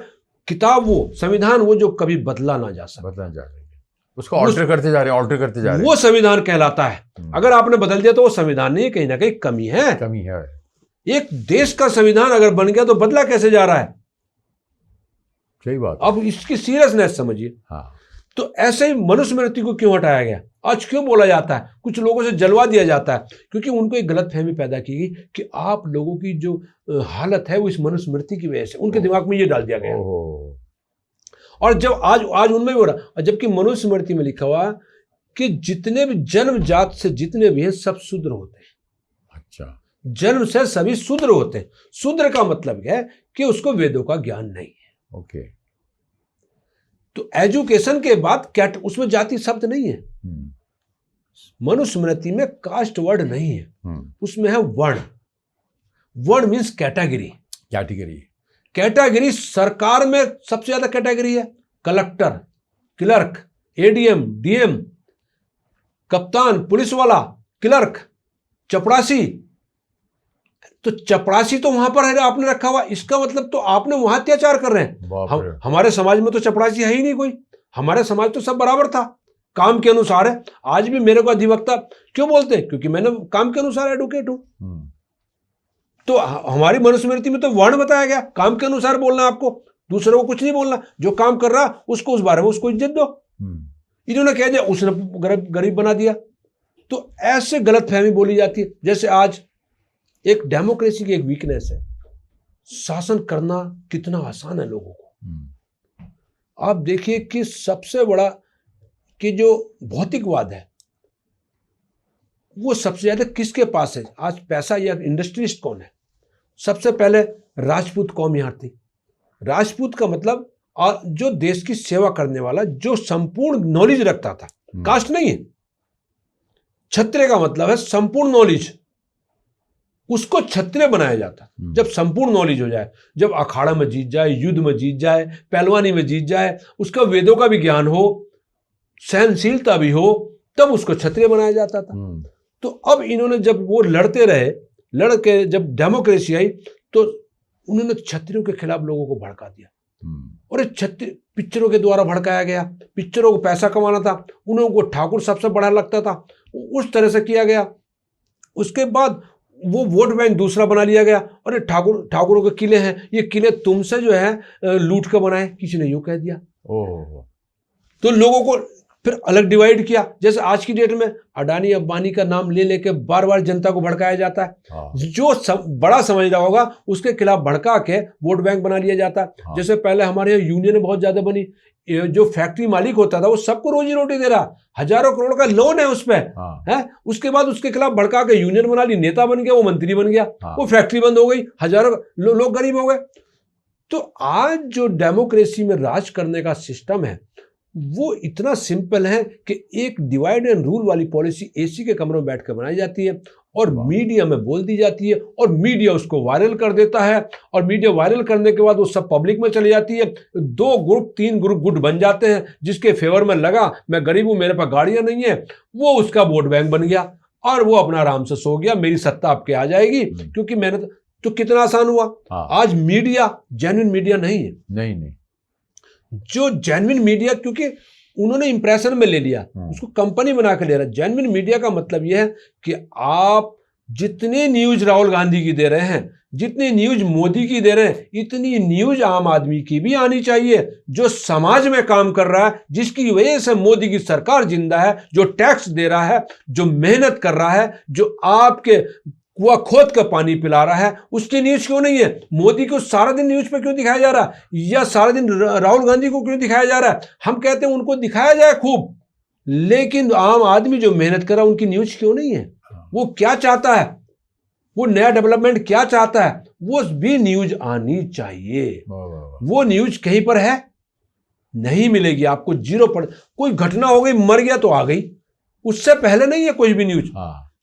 Speaker 2: किताब वो संविधान वो जो कभी बदला ना जा सके,
Speaker 1: उसको ऑल्टर करते जा रहे हैं,
Speaker 2: वो संविधान कहलाता है। अगर आपने बदल दिया तो वो संविधान नहीं, कहीं ना कहीं कमी है। एक देश का संविधान अगर बन गया तो बदला कैसे जा रहा है।
Speaker 1: सही बात।
Speaker 2: अब इसकी सीरियसनेस समझिए।
Speaker 1: हाँ।
Speaker 2: तो ऐसे ही मनुस्मृति को क्यों हटाया गया, आज क्यों बोला जाता है, कुछ लोगों से जलवा दिया जाता है, क्योंकि उनको एक गलत फहमी पैदा की गई कि आप लोगों की जो हालत है वो इस मनुस्मृति की वजह से, उनके दिमाग में ये डाल दिया गया। और जब आज उनमें भी हो रहा, जबकि मनुस्मृति में लिखा हुआ कि जितने भी जन्म जात से जितने भी हैं सब शूद्र होते हैं।
Speaker 1: अच्छा,
Speaker 2: जन्म से सभी शूद्र होते हैं। शूद्र का मतलब है कि उसको वेदों का ज्ञान नहीं है।
Speaker 1: ओके।
Speaker 2: तो एजुकेशन के बाद उसमें जाति शब्द नहीं है। मनुस्मृति में कास्ट वर्ड नहीं है, उसमें है वर्ण। वर्ण मीन्स कैटेगरी। कैटेगरी सरकार में सबसे ज्यादा कैटेगरी है, कलेक्टर, क्लर्क, एडीएम, डीएम, कप्तान, पुलिस वाला, क्लर्क, चपरासी। तो चपरासी तो वहां पर है, आपने रखा हुआ, इसका मतलब तो आपने वहां अत्याचार कर रहे हैं। हमारे समाज में तो चपरासी है ही नहीं कोई, हमारे समाज तो सब बराबर था, काम के अनुसार है। आज भी मेरे को अधिवक्ता क्यों बोलते हैं, क्योंकि मैंने काम के अनुसार एडवोकेट हूं। तो हमारी मनुस्मृति में तो वर्ण बताया गया, काम के अनुसार बोलना, आपको दूसरे को कुछ नहीं बोलना, जो काम कर रहा उसको उस बारे में उसको इज्जत दो। इन्होंने कह दिया उसने गरीब बना दिया। तो ऐसे गलतफहमी बोली जाती है। जैसे आज एक डेमोक्रेसी की एक वीकनेस है, शासन करना कितना आसान है लोगों को। आप देखिए कि सबसे बड़ा कि जो भौतिकवाद है वो सबसे ज्यादा किसके पास है, आज पैसा या इंडस्ट्रियलिस्ट कौन है। सबसे पहले राजपूत कौम यहां थी। राजपूत का मतलब और जो देश की सेवा करने वाला, जो संपूर्ण नॉलेज रखता था, कास्ट नहीं है। क्षत्रिय का मतलब है संपूर्ण नॉलेज, उसको क्षत्रिय बनाया जाता। जब संपूर्ण नॉलेज हो जाए, जब अखाड़ा में जीत जाए, युद्ध में जीत जाए, पहलवानी में जीत जाए, उसका वेदों का भी ज्ञान हो, सहनशीलता भी हो, तब उसको क्षत्रिय बनाया जाता था। तो अब इन्होंने जब वो लड़ते रहे, लड़के जब डेमोक्रेसी आई तो उन्होंने क्षत्रियों के खिलाफ लोगों को भड़का दिया। और क्षत्रिय पिक्चरों के द्वारा भड़काया गया, पिक्चरों को पैसा कमाना था, उनको ठाकुर सबसे बड़ा लगता था, उस तरह से किया गया। उसके बाद वो वोट बैंक दूसरा बना लिया गया। अरे ठाकुरों के किले हैं, ये किले तुमसे जो है लूट कर बनाए, किसी ने यूं कह दिया। तो लोगों को फिर अलग डिवाइड किया। जैसे आज की डेट में अडानी अंबानी का नाम ले लेके बार बार जनता को भड़काया जाता है। जो बड़ा समझ रहा होगा उसके खिलाफ भड़का के वोट बैंक बना लिया जाता है। जैसे पहले हमारे यहाँ यूनियन बहुत ज्यादा बनी, जो फैक्ट्री मालिक होता था वो सबको रोजी रोटी दे रहा, हजारों करोड़ का लोन है उस पर है। उसके बाद उसके खिलाफ भड़का के यूनियन बना ली, नेता बन गया, वो मंत्री बन गया, वो फैक्ट्री बंद हो गई, हजारों लोग गरीब हो गए। तो आज जो डेमोक्रेसी में राज करने का सिस्टम है वो इतना सिंपल है कि एक डिवाइड एंड रूल वाली पॉलिसी एसी के कमरों में बैठकर बनाई जाती है और मीडिया में बोल दी जाती है और मीडिया उसको वायरल कर देता है। और मीडिया वायरल करने के बाद वो सब पब्लिक में चली जाती है। 2 ग्रुप 3 ग्रुप गुट बन जाते हैं। जिसके फेवर में लगा, मैं गरीब हूं, मेरे पास गाड़ियां नहीं है, वो उसका वोट बैंक बन गया और वो अपना आराम से सो गया, मेरी सत्ता आपके आ जाएगी। क्योंकि मैंने तो कितना आसान हुआ। आज मीडिया जेन्युइन मीडिया नहीं है।
Speaker 1: नहीं
Speaker 2: जो जेन्युइन मीडिया, क्योंकि उन्होंने इंप्रेशन में ले लिया, उसको कंपनी बना के ले रहा है। जेन्युइन मीडिया का मतलब यह है कि आप जितने न्यूज राहुल गांधी की दे रहे हैं, जितनी न्यूज मोदी की दे रहे हैं, इतनी न्यूज आम आदमी की भी आनी चाहिए, जो समाज में काम कर रहा है, जिसकी वजह से मोदी की सरकार जिंदा है, जो टैक्स दे रहा है, जो मेहनत कर रहा है, जो आपके कुआ खोद का पानी पिला रहा है, उसकी न्यूज क्यों नहीं है? मोदी को सारा दिन न्यूज पे क्यों दिखाया जा रहा है, या सारा दिन राहुल गांधी को क्यों दिखाया जा रहा है? हम कहते हैं उनको दिखाया जाए खूब, लेकिन आम आदमी जो मेहनत कर रहा है उनकी न्यूज क्यों नहीं है? वो क्या चाहता है, वो नया डेवलपमेंट क्या चाहता है, वो भी न्यूज आनी चाहिए। वो न्यूज कहीं पर है? नहीं मिलेगी आपको, 0 पर। कोई घटना हो गई, मर गया तो आ गई, उससे पहले नहीं है कोई भी न्यूज।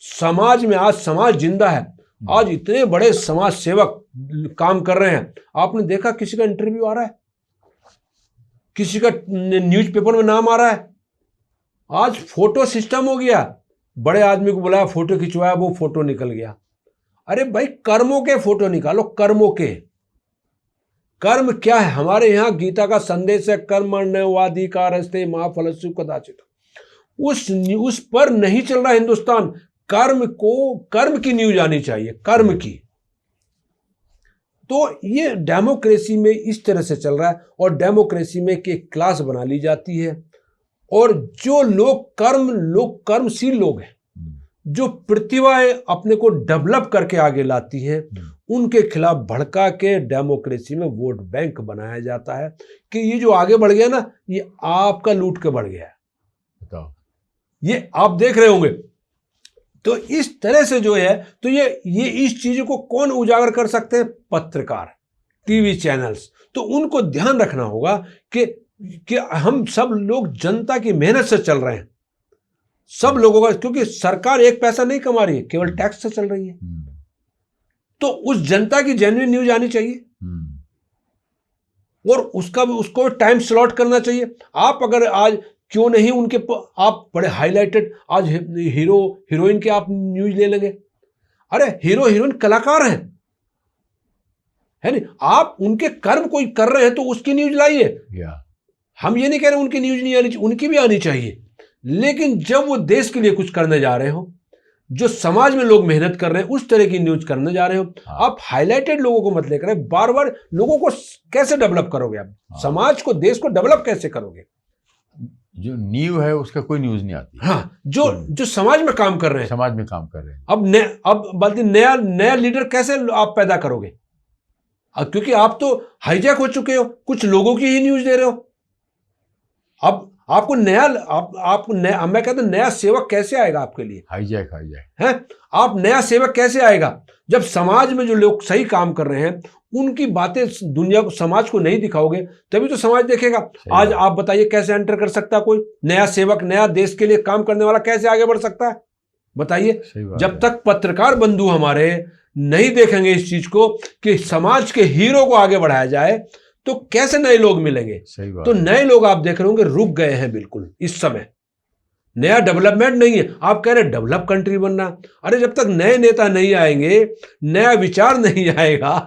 Speaker 2: समाज में आज समाज जिंदा है। आज इतने बड़े समाज सेवक काम कर रहे हैं। आपने देखा किसी का इंटरव्यू आ रहा है, किसी का न्यूज़पेपर में नाम आ रहा है। आज फोटो सिस्टम हो गया, बड़े आदमी को बुलाया, फोटो खिंचवाया, वो फोटो निकल गया। अरे भाई, कर्मों के फोटो निकालो, कर्मों के। कर्म क्या है? हमारे यहाँ गीता का संदेश है, कर्मण्यवाधिकारस्ते मा फलस्यु कदाचित्। उस पर नहीं चल रहा हिंदुस्तान। कर्म की न्यूज आनी चाहिए, कर्म की। तो ये डेमोक्रेसी में इस तरह से चल रहा है। और डेमोक्रेसी में एक क्लास बना ली जाती है, और जो लोग कर्मशील लोग हैं, जो प्रतिभाएं अपने को डेवलप करके आगे लाती हैं, उनके खिलाफ भड़का के डेमोक्रेसी में वोट बैंक बनाया जाता है कि ये जो आगे बढ़ गया ना, ये आपका लूट के बढ़ गया। बताओ, ये आप देख रहे होंगे। तो इस तरह से जो है, तो ये इस चीज को कौन उजागर कर सकते हैं? पत्रकार, टीवी चैनल्स। तो उनको ध्यान रखना होगा कि हम सब लोग जनता की मेहनत से चल रहे हैं, सब लोगों का, क्योंकि सरकार एक पैसा नहीं कमा रही है, केवल टैक्स से चल रही है। तो उस जनता की जेन्युइन न्यूज आनी चाहिए और उसको टाइम स्लॉट करना चाहिए। आप अगर आज क्यों नहीं उनके आप बड़े हाईलाइटेड, आज हीरो हीरोइन के आप न्यूज ले लेंगे। अरे हीरो हीरोइन कलाकार हैं, है नहीं? आप उनके कर्म कोई कर रहे हैं तो उसकी न्यूज लाइए। हम ये नहीं कह रहे उनकी न्यूज नहीं आनी चाहिए, उनकी भी आनी चाहिए। लेकिन जब वो देश के लिए कुछ करने जा रहे हो, जो समाज में लोग मेहनत कर रहे हैं, उस तरह की न्यूज करने जा रहे हो, आप हाईलाइटेड लोगों को मत लेकर बार बार। लोगों को कैसे डेवलप करोगे आप? समाज को, देश को डेवलप कैसे करोगे?
Speaker 1: जो न्यू है उसका कोई न्यूज नहीं आती।
Speaker 2: हाँ, जो समाज में काम कर रहे हैं,
Speaker 1: समाज में काम कर रहे हैं।
Speaker 2: अब बल्कि नया लीडर कैसे आप पैदा करोगे? क्योंकि आप तो हाईजैक हो चुके हो, कुछ लोगों की ही न्यूज दे रहे हो। अब आपको मैं कहता हूं, नया सेवक कैसे आएगा आपके लिए? हाईजैक है। आप नया सेवक कैसे आएगा जब समाज में जो लोग सही काम कर रहे हैं उनकी बातें दुनिया को, समाज को नहीं दिखाओगे, तभी तो समाज देखेगा। आज आप बताइए कैसे एंटर कर सकता है कोई नया सेवक, नया देश के लिए काम करने वाला कैसे आगे बढ़ सकता है? बताइए,
Speaker 1: सही बात
Speaker 2: जब
Speaker 1: है।
Speaker 2: तक पत्रकार बंधु हमारे नहीं देखेंगे इस चीज को कि समाज के हीरो को आगे बढ़ाया जाए, तो कैसे नए लोग मिलेंगे?
Speaker 1: सही बात
Speaker 2: तो
Speaker 1: है।
Speaker 2: नए लोग आप देख रहे होंगे रुक गए हैं बिल्कुल इस समय। नया डेवलपमेंट नहीं है। आप कह रहे डेवलप कंट्री बनना, अरे जब तक नए नेता नहीं आएंगे, नया विचार नहीं आएगा।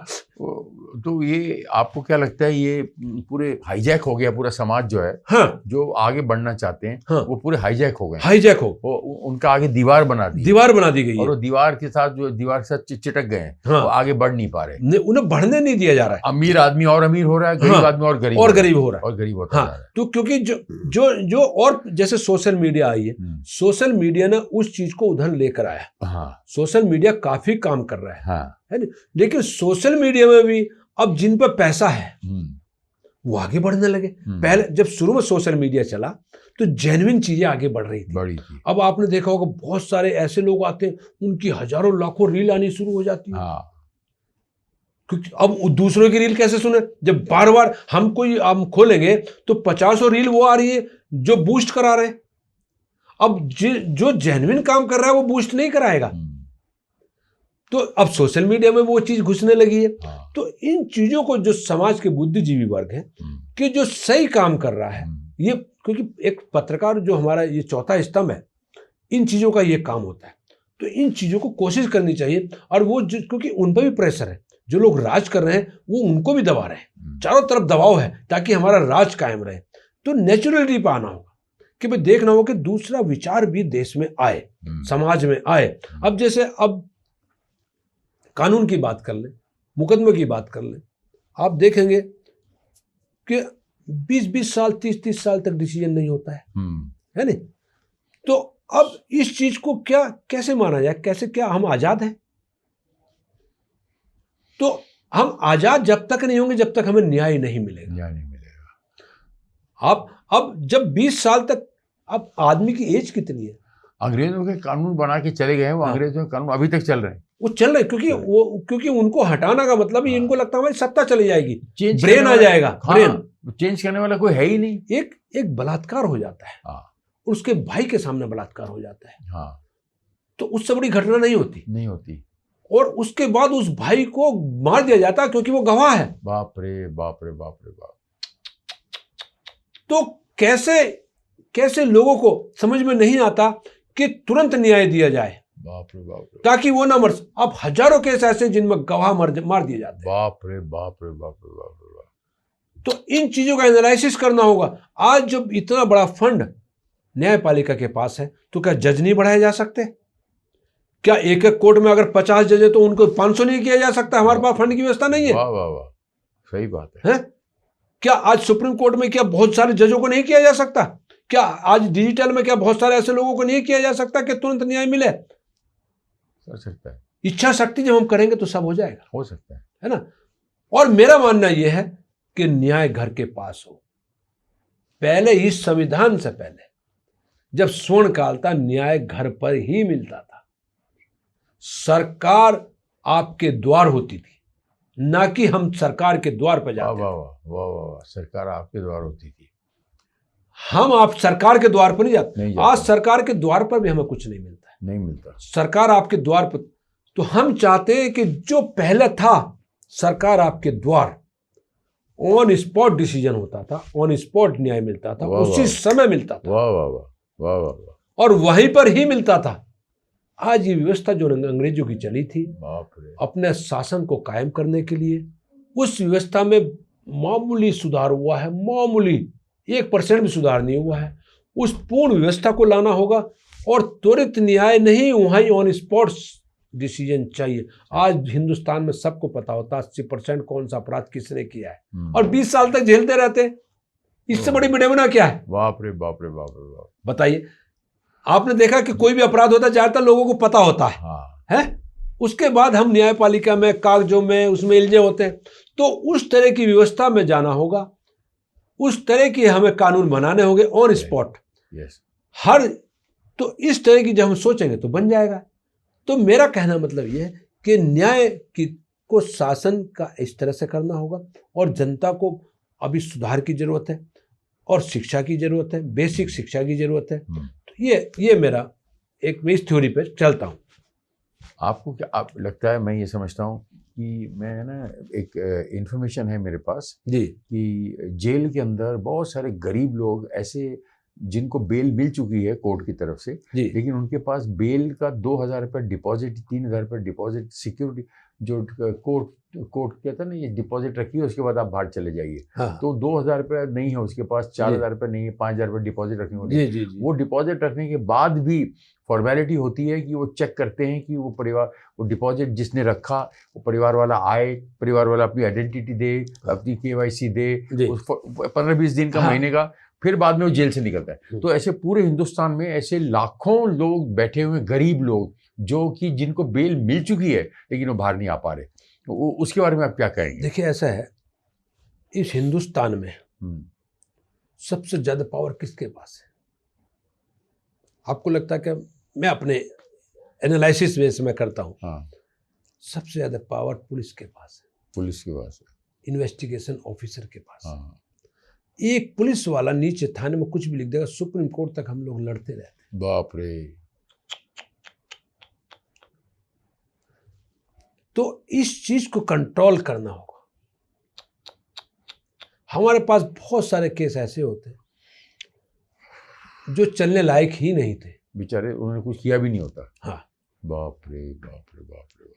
Speaker 1: तो ये आपको क्या लगता है, ये पूरे हाईजैक हो गया पूरा समाज जो है?
Speaker 2: हाँ,
Speaker 1: जो आगे बढ़ना चाहते हैं
Speaker 2: हाँ,
Speaker 1: वो पूरे हाईजैक हो गए,
Speaker 2: हाईजैक हो,
Speaker 1: वो उनका आगे दीवार बना दी,
Speaker 2: दीवार बना दी गई
Speaker 1: और
Speaker 2: है।
Speaker 1: वो दीवार के साथ जो दीवार के साथ चिटक गए हैं,
Speaker 2: हाँ,
Speaker 1: वो आगे बढ़ नहीं पा रहे।
Speaker 2: उन्हें बढ़ने नहीं दिया जा रहा है।
Speaker 1: अमीर आदमी और अमीर हो रहा है, गरीब
Speaker 2: हाँ,
Speaker 1: आदमी और गरीब
Speaker 2: और गरीब हो रहा है,
Speaker 1: और गरीब होता
Speaker 2: हाँ।
Speaker 1: जा रहा है।
Speaker 2: तो क्योंकि जो और जैसे सोशल मीडिया आई है, सोशल मीडिया ने उस चीज को उधर लेकर आया।
Speaker 1: हाँ,
Speaker 2: सोशल मीडिया काफी काम कर रहा
Speaker 1: हाँ,
Speaker 2: है ना? लेकिन सोशल मीडिया में भी अब जिन पर पैसा है वो आगे बढ़ने लगे। पहले जब शुरू में सोशल मीडिया चला तो जेन्युइन चीजें आगे बढ़ रही थी। अब आपने देखा होगा बहुत सारे ऐसे लोग आते हैं, उनकी हजारों लाखों रील आनी शुरू हो जाती है।
Speaker 1: हाँ।
Speaker 2: क्योंकि अब दूसरों की रील कैसे सुने? जब बार बार हम खोलेंगे तो 50 रील वो आ रही है जो बूस्ट करा रहे हैं। अब जो जेन्युइन काम कर रहा है वो बूस्ट नहीं कराएगा। तो अब सोशल मीडिया में वो चीज घुसने लगी है।
Speaker 1: हाँ।
Speaker 2: तो इन चीजों को जो समाज के बुद्धिजीवी वर्ग है कि जो सही काम कर रहा है, ये क्योंकि एक पत्रकार जो हमारा ये चौथा स्तंभ है, इन चीजों का ये काम होता है। तो इन चीजों को कोशिश करनी चाहिए। और वो क्योंकि उन पर भी प्रेशर है, जो लोग राज कर रहे हैं वो उनको भी दबा रहे हैं, चारों तरफ दबाव है ताकि हमारा राज कायम रहे। तो नेचुरलिटी पे आना होगा कि भाई देखना होगा कि दूसरा विचार भी देश में आए, समाज में आए। अब जैसे अब कानून की बात कर लें, मुकदमे की बात कर लें, आप देखेंगे कि 20-20 साल 30-30 साल तक डिसीजन नहीं होता है नहीं? तो अब इस चीज को कैसे माना जाए? क्या हम आजाद हैं? तो हम आजाद जब तक नहीं होंगे जब तक हमें न्याय नहीं मिलेगा। अब जब 20 साल तक, अब आदमी की एज कितनी है?
Speaker 1: अंग्रेजों के कानून बना के चले गए हैं वो। अंग्रेजों के कानून अभी तक चल रहे हैं।
Speaker 2: वो चल रहे क्योंकि उनको हटाना का मतलब ही इनको लगता है हमारी सत्ता चली जाएगी,
Speaker 1: चेंज
Speaker 2: ब्रेन आ जाएगा। ब्रेन
Speaker 1: चेंज करने वाला कोई है ही नहीं।
Speaker 2: एक बलात्कार हो जाता है और उसके भाई के सामने बलात्कार हो जाता है, तो उससे बड़ी घटना नहीं होती। और उसके बाद उस भाई को मार दिया जाता है क्योंकि वो गवाह है।
Speaker 1: बाप रे बाप रे बाप रे बाप।
Speaker 2: तो कैसे लोगों को समझ में नहीं आता कि तुरंत न्याय दिया जाए,
Speaker 1: बाप रे बाप रे,
Speaker 2: ताकि वो ना मर। अब हजारों केस ऐसे जिनमें गवाह मार दिए जाते हैं।
Speaker 1: बाप रे बाप रे बाप रे बाप रे बाप।
Speaker 2: तो इन चीजों का एनालिसिस करना होगा। आज जब इतना बड़ा फंड न्यायपालिका के पास है तो क्या जज नहीं बढ़ाए जा सकते? क्या एक कोर्ट में अगर 50 जज है तो उनको 500 नहीं किया जा सकता? हमारे पास फंड की व्यवस्था नहीं है।
Speaker 1: वाह वाह वाह, सही बात है।
Speaker 2: क्या आज सुप्रीम कोर्ट में क्या बहुत सारे जजों को नहीं किया जा सकता? क्या आज डिजिटल में क्या बहुत सारे ऐसे लोगों को नहीं किया जा सकता कि तुरंत न्याय मिले?
Speaker 1: कर सकता है।
Speaker 2: इच्छा शक्ति जब हम करेंगे तो सब हो जाएगा,
Speaker 1: हो सकता
Speaker 2: है ना? और मेरा मानना यह है कि न्याय घर के पास हो। पहले इस संविधान से पहले जब स्वर्ण काल था, न्याय घर पर ही मिलता था। सरकार आपके द्वार होती थी, ना कि हम सरकार के द्वार पर जाते थे।
Speaker 1: वाह वाह वाह, सरकार आपके द्वार होती थी।
Speaker 2: हम आप सरकार के द्वार पर नहीं जाते। आज सरकार के द्वार पर भी हमें कुछ नहीं मिलता। सरकार आपके द्वार पर। तो हम चाहते हैं कि जो पहले था सरकार आपके द्वार, ऑन स्पॉट डिसीजन होता था, ऑन स्पॉट न्याय मिलता था, उसी समय मिलता था।
Speaker 1: वाह वाह वाह वाह वाह,
Speaker 2: और वहीं पर ही मिलता था। आज ये व्यवस्था जो अंग्रेजों की चली थी अपने शासन को कायम करने के लिए, उस व्यवस्था में मामूली सुधार हुआ है, मामूली 1% भी सुधार नहीं हुआ है। उस पूर्ण व्यवस्था को लाना होगा और त्वरित न्याय नहीं, वहीं ऑन स्पॉट डिसीजन चाहिए। आज हिंदुस्तान में सबको पता होता है 80% कौन सा अपराध किसने किया है, और 20 साल तक झेलते रहते हैं। इससे बड़ी विडंबना क्या है?
Speaker 1: बाप रे बाप रे बाप रे बाप।
Speaker 2: बताइए, आपने देखा कि कोई भी अपराध होता है ज्यादातर लोगों को पता होता है? उसके बाद हम न्यायपालिका में कागजों में उसमें इल्जे होते हैं। तो उस तरह की व्यवस्था में जाना होगा, उस तरह की हमें कानून बनाने होंगे ऑन स्पॉट। तो इस तरह की जब हम सोचेंगे तो बन जाएगा। तो मेरा कहना मतलब यह है कि न्याय को शासन का इस तरह से करना होगा, और जनता को अभी सुधार की जरूरत है और शिक्षा की जरूरत है, बेसिक शिक्षा की जरूरत है। तो ये मेरा एक मैं इस थ्योरी पे चलता हूँ।
Speaker 1: आपको क्या आप लगता है, मैं ये समझता हूँ कि मैं ना एक इंफॉर्मेशन है मेरे पास
Speaker 2: जी
Speaker 1: कि जेल के अंदर बहुत सारे गरीब लोग ऐसे जिनको बेल मिल चुकी है कोर्ट की तरफ से,
Speaker 2: जी
Speaker 1: लेकिन उनके पास बेल का 2,000 रुपये डिपॉजिट, 3,000 रुपये डिपॉजिट सिक्योरिटी, जो कोर्ट कहता है ना, ये डिपॉजिट रखिए उसके बाद आप बाहर चले जाइए।
Speaker 2: हाँ
Speaker 1: तो 2,000 रुपये नहीं है उसके पास, 4,000 रुपये नहीं है, 5,000 रुपये डिपॉजिट रखनी होती है।
Speaker 2: जी जी जी
Speaker 1: वो डिपॉजिट रखने के बाद भी फॉर्मेलिटी होती है कि वो चेक करते हैं कि वो डिपॉजिट जिसने रखा वो परिवार वाला आए, परिवार वाला अपनी आइडेंटिटी दे, अपनी KYC दे,
Speaker 2: जी।
Speaker 1: उस 15-20 दिन का,
Speaker 2: हाँ।
Speaker 1: महीने का, फिर बाद में वो जेल से निकलता है। तो ऐसे पूरे हिंदुस्तान में ऐसे लाखों लोग बैठे हुए, गरीब लोग, जो कि जिनको बेल मिल चुकी है लेकिन वो बाहर नहीं आ पा रहे। तो उसके बारे में आप क्या कहेंगे?
Speaker 2: देखिए ऐसा है, इस हिंदुस्तान में सबसे ज्यादा पावर किसके पास है? आपको लगता है कि मैं अपने एनालिसिस में से मैं करता हूँ,
Speaker 1: हाँ,
Speaker 2: सबसे ज्यादा पावर पुलिस के पास है,
Speaker 1: पुलिस के पास है।
Speaker 2: इन्वेस्टिगेशन ऑफिसर के पास है।
Speaker 1: हाँ,
Speaker 2: एक पुलिस वाला नीचे थाने में कुछ भी लिख देगा, सुप्रीम कोर्ट तक हम लोग लड़ते रहते हैं।
Speaker 1: बाप रे।
Speaker 2: तो इस चीज को कंट्रोल करना होगा। हमारे पास बहुत सारे केस ऐसे होते हैं जो चलने लायक ही नहीं थे,
Speaker 1: बेचारे, उन्होंने कुछ किया भी नहीं होता।
Speaker 2: हाँ।
Speaker 1: बाप रे बाप रे बाप रे।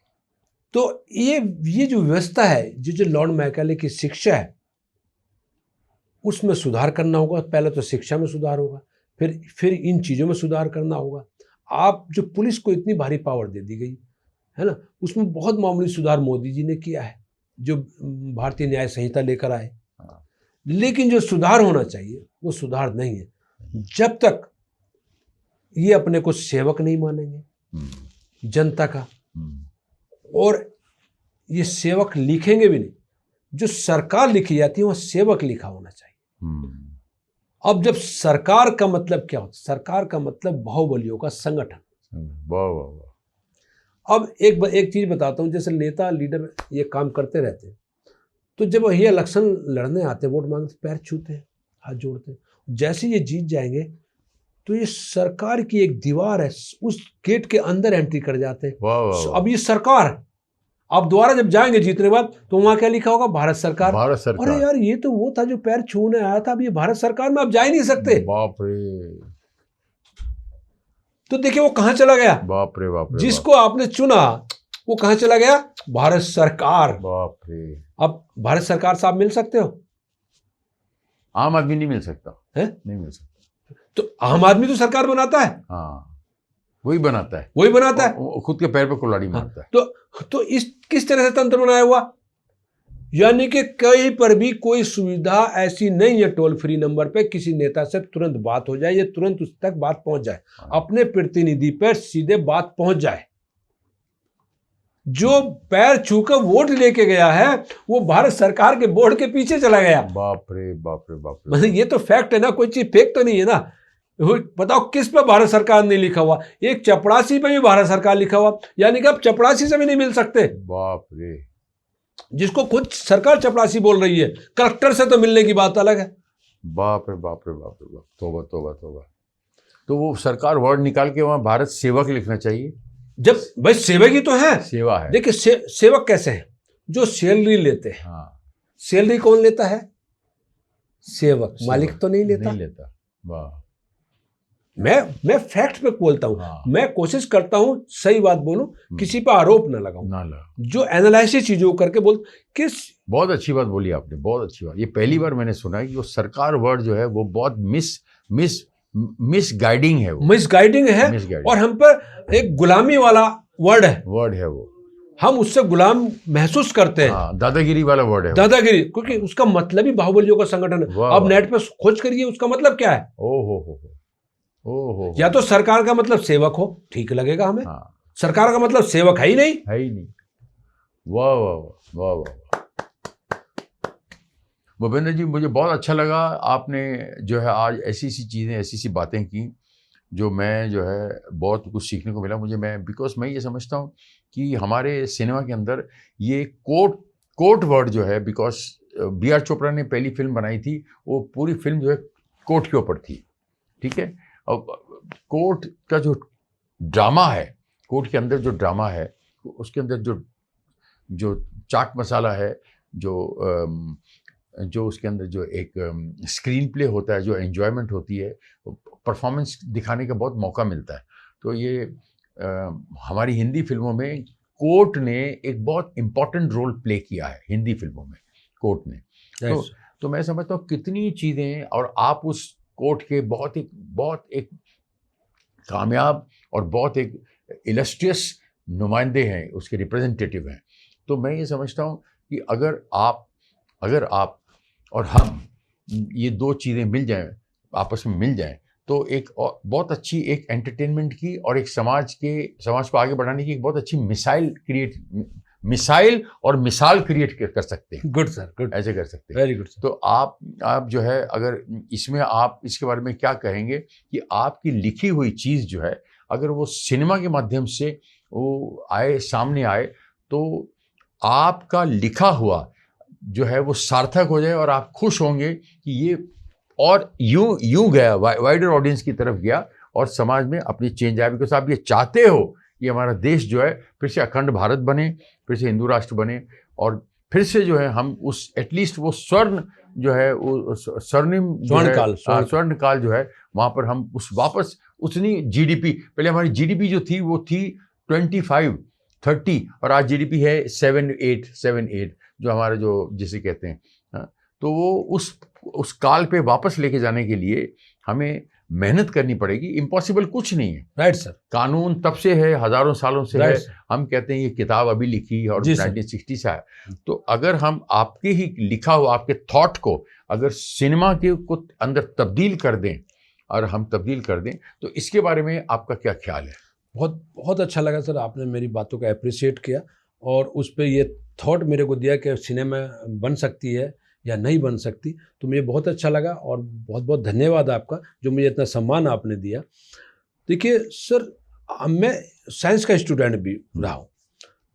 Speaker 2: तो ये जो व्यवस्था है, जो लॉर्ड मैकाले की शिक्षा है, उसमें सुधार करना होगा। पहले तो शिक्षा में सुधार होगा, फिर इन चीज़ों में सुधार करना होगा। आप जो पुलिस को इतनी भारी पावर दे दी गई है ना, उसमें बहुत मामूली सुधार मोदी जी ने किया है, जो भारतीय न्याय संहिता लेकर आए। लेकिन जो सुधार होना चाहिए वो सुधार नहीं है, जब तक ये अपने को सेवक नहीं मानेंगे जनता का, और ये सेवक लिखेंगे भी नहीं। जो सरकार लिखी जाती है वह सेवक लिखा होना चाहिए। अब जब सरकार का मतलब क्या होता है? सरकार का मतलब बाहुबलियों का संगठन।
Speaker 1: वाह वाह वाह।
Speaker 2: अब एक चीज बताता हूं, जैसे नेता लीडर ये काम करते रहते हैं, तो जब ये इलेक्शन लड़ने आते, वोट मांगते, पैर छूते हैं, हाथ जोड़ते हैं। जैसे ये जीत जाएंगे तो ये सरकार की एक दीवार है, उस गेट के अंदर एंट्री कर जाते हैं।
Speaker 1: वाह वाह वाह।
Speaker 2: अब ये सरकार है। अब दोबारा जब जाएंगे जीतने बाद, तो वहां क्या लिखा होगा? भारत सरकार।
Speaker 1: भारत सरकार।
Speaker 2: अरे यार, ये तो वो था जो पैर छूने आया था, अब ये भारत सरकार में अब जा ही नहीं सकते।
Speaker 1: बाप रे।
Speaker 2: तो देखिए वो कहां चला गया?
Speaker 1: बाप रे बाप रे।
Speaker 2: जिसको आपने चुना वो कहां चला गया? भारत सरकार।
Speaker 1: बाप रे।
Speaker 2: अब भारत सरकार से आप मिल सकते हो?
Speaker 1: आम आदमी नहीं मिल सकता
Speaker 2: है?
Speaker 1: नहीं मिल सकता।
Speaker 2: तो आम आदमी तो सरकार बनाता है।
Speaker 1: हाँ, वही बनाता है,
Speaker 2: वही बनाता है,
Speaker 1: वो खुद के पैर पे कुल्हाड़ी मारता है।
Speaker 2: तो इस किस तरह से तंत्र बनाया हुआ? यानी कि कहीं पर भी कोई सुविधा ऐसी नहीं है टोल फ्री नंबर पे किसी नेता से तुरंत बात हो जाए, या तुरंत उस तक बात पहुंच जाए, अपने प्रतिनिधि पर सीधे बात पहुंच जाए। जो पैर छूकर वोट लेके गया है वो भारत सरकार के बोर्ड के पीछे चला गया।
Speaker 1: बाप रे बाप रे बाप रे।
Speaker 2: मतलब ये तो फैक्ट है ना, कोई चीज फेक तो नहीं है ना। बताओ किस पे भारत सरकार नहीं लिखा हुआ? एक चपरासी पे भी भारत सरकार लिखा हुआ, यानी कि आप चपरासी से भी नहीं मिल सकते।
Speaker 1: बाप रे।
Speaker 2: जिसको खुद सरकार चपरासी बोल रही है, कलेक्टर से तो मिलने की बात अलग है।
Speaker 1: बाप रे बाप रे बाप रे बाप। तोबा तोबा तोबा। तो वो सरकार वर्ड निकाल के वहां भारत सेवक लिखना चाहिए।
Speaker 2: जब भाई सेवक ही तो है,
Speaker 1: सेवा है।
Speaker 2: देखिए सेवक कैसे हैं? जो सैलरी लेते हैं।
Speaker 1: हाँ।
Speaker 2: सैलरी कौन लेता है? सेवक। मालिक तो नहीं लेता।
Speaker 1: नहीं लेता। वाह।
Speaker 2: मैं फैक्ट पे बोलता हूँ।
Speaker 1: हाँ।
Speaker 2: मैं कोशिश करता हूँ सही बात बोलूं, किसी पे आरोप ना लगाऊं,
Speaker 1: ना लगा।
Speaker 2: जो एनालिसिस चीजों करके बोल किस।
Speaker 1: बहुत अच्छी बात बोली आपने, बहुत अच्छी बात। ये पहली बार मैंने सुना है कि वो सरकार वर्ड जो है वो बहुत मिस गाइडिंग है, वो
Speaker 2: मिसगाइडिंग है।
Speaker 1: misguiding।
Speaker 2: और हम पर एक गुलामी वाला वर्ड है
Speaker 1: वो।
Speaker 2: हम उससे गुलाम महसूस करते हैं।
Speaker 1: हाँ, दादागिरी वाला वर्ड है वो।
Speaker 2: दादागिरी, क्योंकि उसका मतलब ही बाहुबलियों का संगठन है।
Speaker 1: वाह,
Speaker 2: अब नेट पे खोज करिए उसका मतलब क्या है।
Speaker 1: ओ।
Speaker 2: या तो सरकार का मतलब सेवक हो, ठीक लगेगा हमें।
Speaker 1: हाँ।
Speaker 2: सरकार का मतलब सेवक है ही नहीं।
Speaker 1: है ही नहीं। वाह वाह वाह वाह वाह। भूपेंद्र जी, मुझे बहुत अच्छा लगा आपने जो है आज ऐसी सी चीज़ें, ऐसी सी बातें की जो मैं जो है बहुत कुछ सीखने को मिला मुझे। बिकॉज मैं ये समझता हूँ कि हमारे सिनेमा के अंदर ये कोर्ट वर्ड जो है, बिकॉज B.R. चोपड़ा ने पहली फिल्म बनाई थी, वो पूरी फिल्म जो है कोर्ट के ऊपर थी, ठीक है। अब कोर्ट का जो ड्रामा है, कोर्ट के अंदर जो ड्रामा है, उसके अंदर जो चाट मसाला है, जो उसके अंदर जो एक स्क्रीन प्ले होता है, जो एन्जॉयमेंट होती है, परफॉर्मेंस दिखाने का बहुत मौका मिलता है। तो ये हमारी हिंदी फिल्मों में कोर्ट ने एक बहुत इम्पॉर्टेंट रोल प्ले किया है, हिंदी फिल्मों में कोर्ट ने। तो मैं समझता हूँ कितनी चीज़ें, और आप उस कोर्ट के बहुत एक कामयाब और बहुत एक इलस्ट्रियस नुमाइंदे हैं, उसके रिप्रेजेंटेटिव हैं। तो मैं ये समझता हूँ कि अगर आप और हम ये दो चीज़ें मिल जाएं, आपस में मिल जाएं, तो एक बहुत अच्छी एक एंटरटेनमेंट की और एक समाज को आगे बढ़ाने की एक बहुत अच्छी मिसाइल और मिसाल क्रिएट कर सकते हैं।
Speaker 2: गुड सर, गुड,
Speaker 1: ऐसे कर सकते हैं।
Speaker 2: Very good sir.
Speaker 1: तो आप जो है, अगर इसमें आप इसके बारे में क्या कहेंगे कि आपकी लिखी हुई चीज़ जो है, अगर वो सिनेमा के माध्यम से वो सामने आए, तो आपका लिखा हुआ जो है वो सार्थक हो जाए और आप खुश होंगे कि ये और यूं गया, वाइडर ऑडियंस की तरफ गया और समाज में अपनी चेंज आए। बिकॉज आप ये चाहते हो कि हमारा देश जो है फिर से अखंड भारत बने, फिर से हिंदू राष्ट्र बने, और फिर से जो है हम उस एटलीस्ट वो स्वर्ण जो है, वो स्वर्ण काल जो है, वहाँ पर हम वापस उतनी जीडीपी, पहले हमारी जीडीपी जो थी वो थी 25-30 और आज जीडीपी है 7-8 जो हमारा जो जिसे कहते हैं। तो वो उस काल पे वापस लेके जाने के लिए हमें मेहनत करनी पड़ेगी। इम्पॉसिबल कुछ नहीं है।
Speaker 2: Right sir.
Speaker 1: कानून तब से है, हजारों सालों से है। हम कहते हैं ये किताब अभी लिखी और 1960 से है। तो अगर हम आपके ही लिखा हुआ, आपके थॉट को अगर सिनेमा के को अंदर तब्दील कर दें, और हम तब्दील कर दें, तो इसके बारे में आपका क्या ख्याल है?
Speaker 2: बहुत बहुत अच्छा लगा सर, आपने मेरी बातों का अप्रिशिएट किया और उस पर ये थॉट मेरे को दिया कि सिनेमा बन सकती है या नहीं बन सकती। तो मुझे बहुत अच्छा लगा और बहुत बहुत धन्यवाद आपका, जो मुझे इतना सम्मान आपने दिया। देखिए सर, मैं साइंस का स्टूडेंट भी रहा हूँ,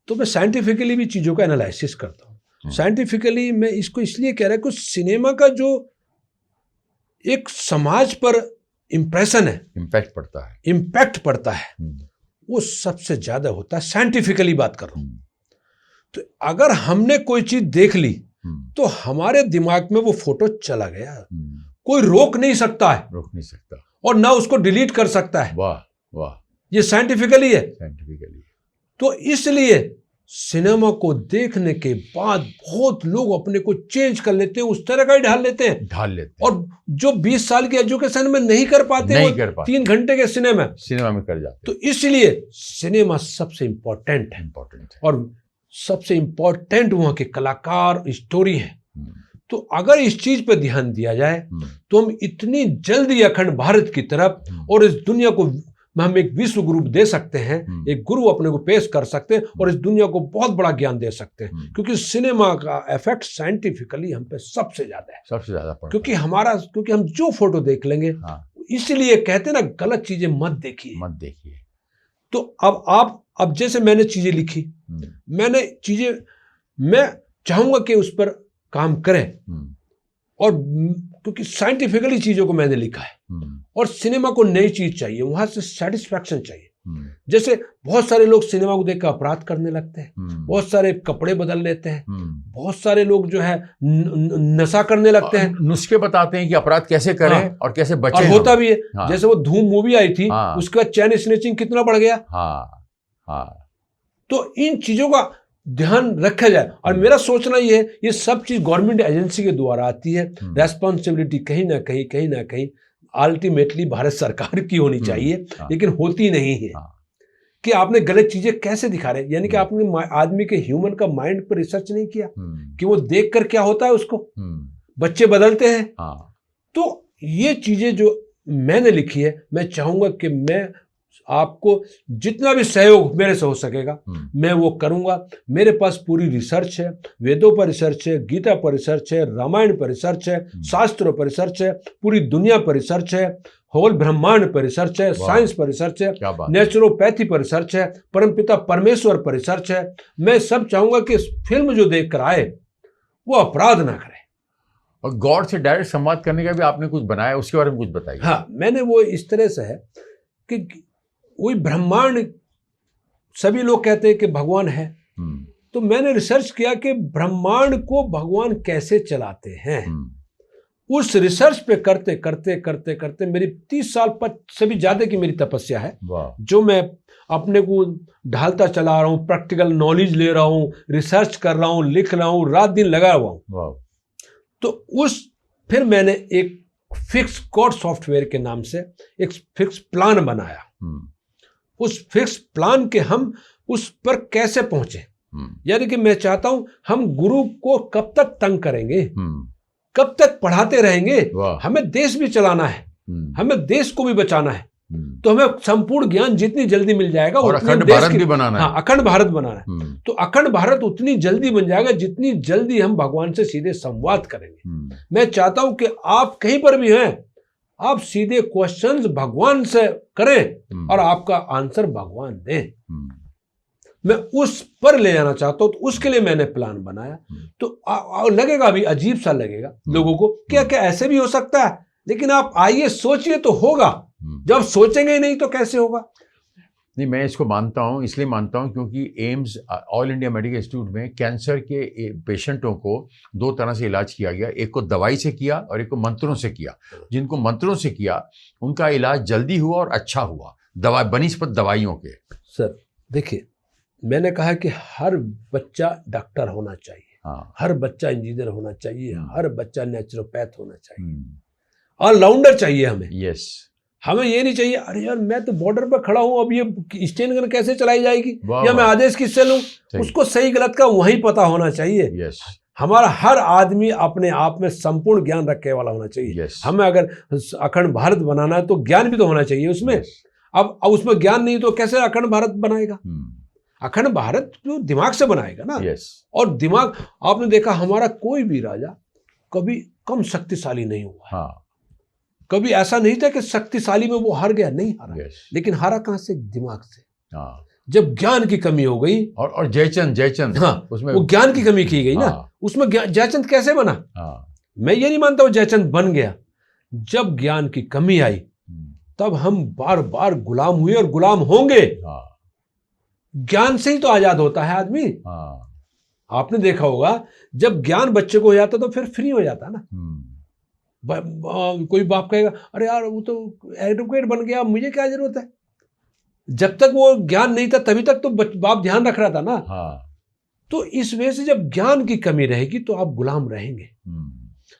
Speaker 2: तो मैं साइंटिफिकली भी चीज़ों का एनालिसिस करता हूँ। साइंटिफिकली मैं इसको इसलिए कह रहा हूँ कि सिनेमा का जो एक समाज पर इम्प्रेशन है, इम्पैक्ट पड़ता है, वो सबसे ज़्यादा होता है। साइंटिफिकली बात कर रहा हूँ। तो अगर हमने कोई चीज़ देख ली तो हमारे दिमाग में वो फोटो चला गया, कोई रोक नहीं सकता और ना उसको डिलीट कर सकता है।
Speaker 1: वाह वाह,
Speaker 2: ये साइंटिफिकली है। तो इसलिए सिनेमा को देखने के बाद बहुत लोग अपने को चेंज कर लेते हैं, उस तरह का ही ढाल लेते हैं। और जो 20 साल की एजुकेशन में नहीं कर पाते, 3 घंटे के सिनेमा में कर जाते। तो इसलिए सिनेमा सबसे इम्पोर्टेंट है और सबसे इम्पोर्टेंट वहाँ के कलाकार, स्टोरी है। तो अगर इस चीज पे ध्यान दिया जाए तो हम इतनी जल्दी अखंड भारत की तरफ और इस दुनिया को हम एक विश्व गुरु दे सकते हैं, एक गुरु अपने को पेश कर सकते हैं और इस दुनिया को बहुत बड़ा ज्ञान दे सकते हैं। क्योंकि सिनेमा का इफेक्ट साइंटिफिकली हम पे सबसे ज्यादा है, सबसे ज्यादा। क्योंकि हम जो फोटो देख लेंगे, इसलिए कहते हैं ना, गलत चीजें मत देखिए। तो अब जैसे मैंने चीजें लिखी, मैं चाहूंगा कि उस पर काम करें, और क्योंकि साइंटिफिकली चीजों को मैंने लिखा है और सिनेमा को नई चीज चाहिए, वहां से सेटिस्फैक्शन चाहिए। जैसे बहुत सारे लोग सिनेमा को देखकर अपराध करने लगते हैं, बहुत सारे कपड़े बदल लेते हैं, बहुत सारे लोग जो है नशा करने लगते हैं,
Speaker 1: नुस्खे बताते हैं कि अपराध कैसे करें और कैसे बचें।
Speaker 2: और होता भी है। जैसे वो धूम मूवी आई थी, उसके बाद चैन स्नैचिंग कितना बढ़ गया। तो इन चीजों का ध्यान रखा जाए। और मेरा सोचना ये है, ये सब चीज गवर्नमेंट एजेंसी के द्वारा आती है। रेस्पॉन्सिबिलिटी कहीं ना कहीं अल्टीमेटली भारत सरकार की होनी चाहिए, लेकिन होती नहीं है। कि आपने गलत चीजें कैसे दिखा रहे, यानी कि आपने आदमी के ह्यूमन का माइंड पर रिसर्च नहीं किया कि वो देख कर क्या होता है उसको। बच्चे बदलते हैं। तो ये चीजें जो मैंने लिखी है, मैं चाहूंगा कि मैं आपको जितना भी सहयोग मेरे से हो सकेगा मैं वो करूंगा। मेरे पास पूरी रिसर्च है, वेदों पर रिसर्च है, गीता पर रिसर्च है, रामायण पर रिसर्च है, शास्त्रों पर रिसर्च है, पूरी दुनिया पर रिसर्च है, होल ब्रह्मांड पर रिसर्च है, साइंस पर रिसर्च है, नेचुरोपैथी पर रिसर्च है, परमपिता परमेश्वर पर रिसर्च है। मैं सब चाहूंगा कि फिल्म जो देख कर आए वो अपराध ना करे।
Speaker 1: और गॉड से डायरेक्ट संवाद करने का भी आपने कुछ बनाया, उसके बारे में कुछ बताइए।
Speaker 2: हाँ, मैंने वो इस तरह से है कि वही ब्रह्मांड, सभी लोग कहते हैं कि भगवान है, तो मैंने रिसर्च किया कि ब्रह्मांड को भगवान कैसे चलाते हैं। उस रिसर्च पे करते करते करते करते मेरी 30 साल से भी ज्यादा की मेरी तपस्या है, जो मैं अपने को ढालता चला रहा हूँ, प्रैक्टिकल नॉलेज ले रहा हूँ, रिसर्च कर रहा हूँ, लिख रहा हूँ, रात दिन लगा हुआ हूँ। तो फिर मैंने एक फिक्स कोड सॉफ्टवेयर के नाम से एक फिक्स प्लान बनाया। उस फिक्स प्लान के हम उस पर कैसे पहुंचे, यानी कि मैं चाहता हूं हम गुरु को कब तक तंग करेंगे, कब तक पढ़ाते रहेंगे। हमें देश भी चलाना है, हमें देश को भी बचाना है, तो हमें संपूर्ण ज्ञान जितनी जल्दी मिल जाएगा
Speaker 1: और अखंड भारत भी बनाना है।
Speaker 2: हाँ, अखंड भारत बनाना है। तो अखंड भारत उतनी जल्दी बन जाएगा जितनी जल्दी हम भगवान से सीधे संवाद करेंगे। मैं चाहता हूं कि आप कहीं पर भी हैं, आप सीधे क्वेश्चंस भगवान से करें और आपका आंसर भगवान दें। मैं उस पर ले जाना चाहता हूं, तो उसके लिए मैंने प्लान बनाया। तो लगेगा अभी अजीब सा लगेगा लोगों को, क्या क्या ऐसे भी हो सकता है, लेकिन आप आइए सोचिए तो होगा। जब सोचेंगे ही नहीं तो कैसे होगा।
Speaker 1: नहीं, मैं इसको मानता हूँ, इसलिए मानता हूँ क्योंकि AIIMS all India medical institute में कैंसर के पेशेंटों को 2 तरह से इलाज किया गया। एक को दवाई से किया और एक को मंत्रों से किया। जिनको मंत्रों से किया उनका इलाज जल्दी हुआ और अच्छा हुआ, बनिस्पत दवाइयों के।
Speaker 2: सर देखिए, मैंने कहा कि हर बच्चा डॉक्टर होना चाहिए, हर बच्चा इंजीनियर होना चाहिए, हर बच्चा नेचुरोपैथ होना चाहिए, ऑलराउंडर चाहिए हमें।
Speaker 1: यस,
Speaker 2: हमें ये नहीं चाहिए अरे यार मैं तो बॉर्डर पर खड़ा हूं, अब ये स्टेन गन कैसे चलाई जाएगी, या मैं आदेश किससे लूं। उसको सही गलत का वहीं पता होना चाहिए।
Speaker 1: yes.
Speaker 2: हमारा हर आदमी अपने आप में संपूर्ण ज्ञान रखने वाला होना चाहिए।
Speaker 1: yes.
Speaker 2: हमें अगर अखंड भारत बनाना है तो ज्ञान भी तो होना चाहिए उसमें।
Speaker 1: yes.
Speaker 2: अब उसमें ज्ञान नहीं तो कैसे अखंड भारत बनाएगा। अखंड भारत तो दिमाग से बनाएगा ना।
Speaker 1: yes.
Speaker 2: और दिमाग, आपने देखा हमारा कोई भी राजा कभी कम शक्तिशाली नहीं हुआ। कभी ऐसा नहीं था कि शक्तिशाली में वो हार गया, नहीं हारा। लेकिन हारा कहां से? दिमाग से। जब ज्ञान की कमी हो गई।
Speaker 1: और जयचंद
Speaker 2: हाँ,
Speaker 1: उसमें
Speaker 2: वो ज्ञान की कमी की गई ना। उसमें जयचंद कैसे बना? मैं ये नहीं मानता वो जयचंद बन गया। जब ज्ञान की कमी आई तब हम बार बार गुलाम हुए और गुलाम होंगे। ज्ञान से ही तो आजाद होता है आदमी। आपने देखा होगा जब ज्ञान बच्चे को हो जाता तो फिर फ्री हो जाता ना। कोई बाप कहेगा अरे यार वो तो एडवोकेट बन गया, मुझे क्या जरूरत है। जब तक वो ज्ञान नहीं था तभी तक तो बाप ध्यान रख रहा था ना। तो इस वजह से जब ज्ञान की कमी रहेगी तो आप गुलाम रहेंगे।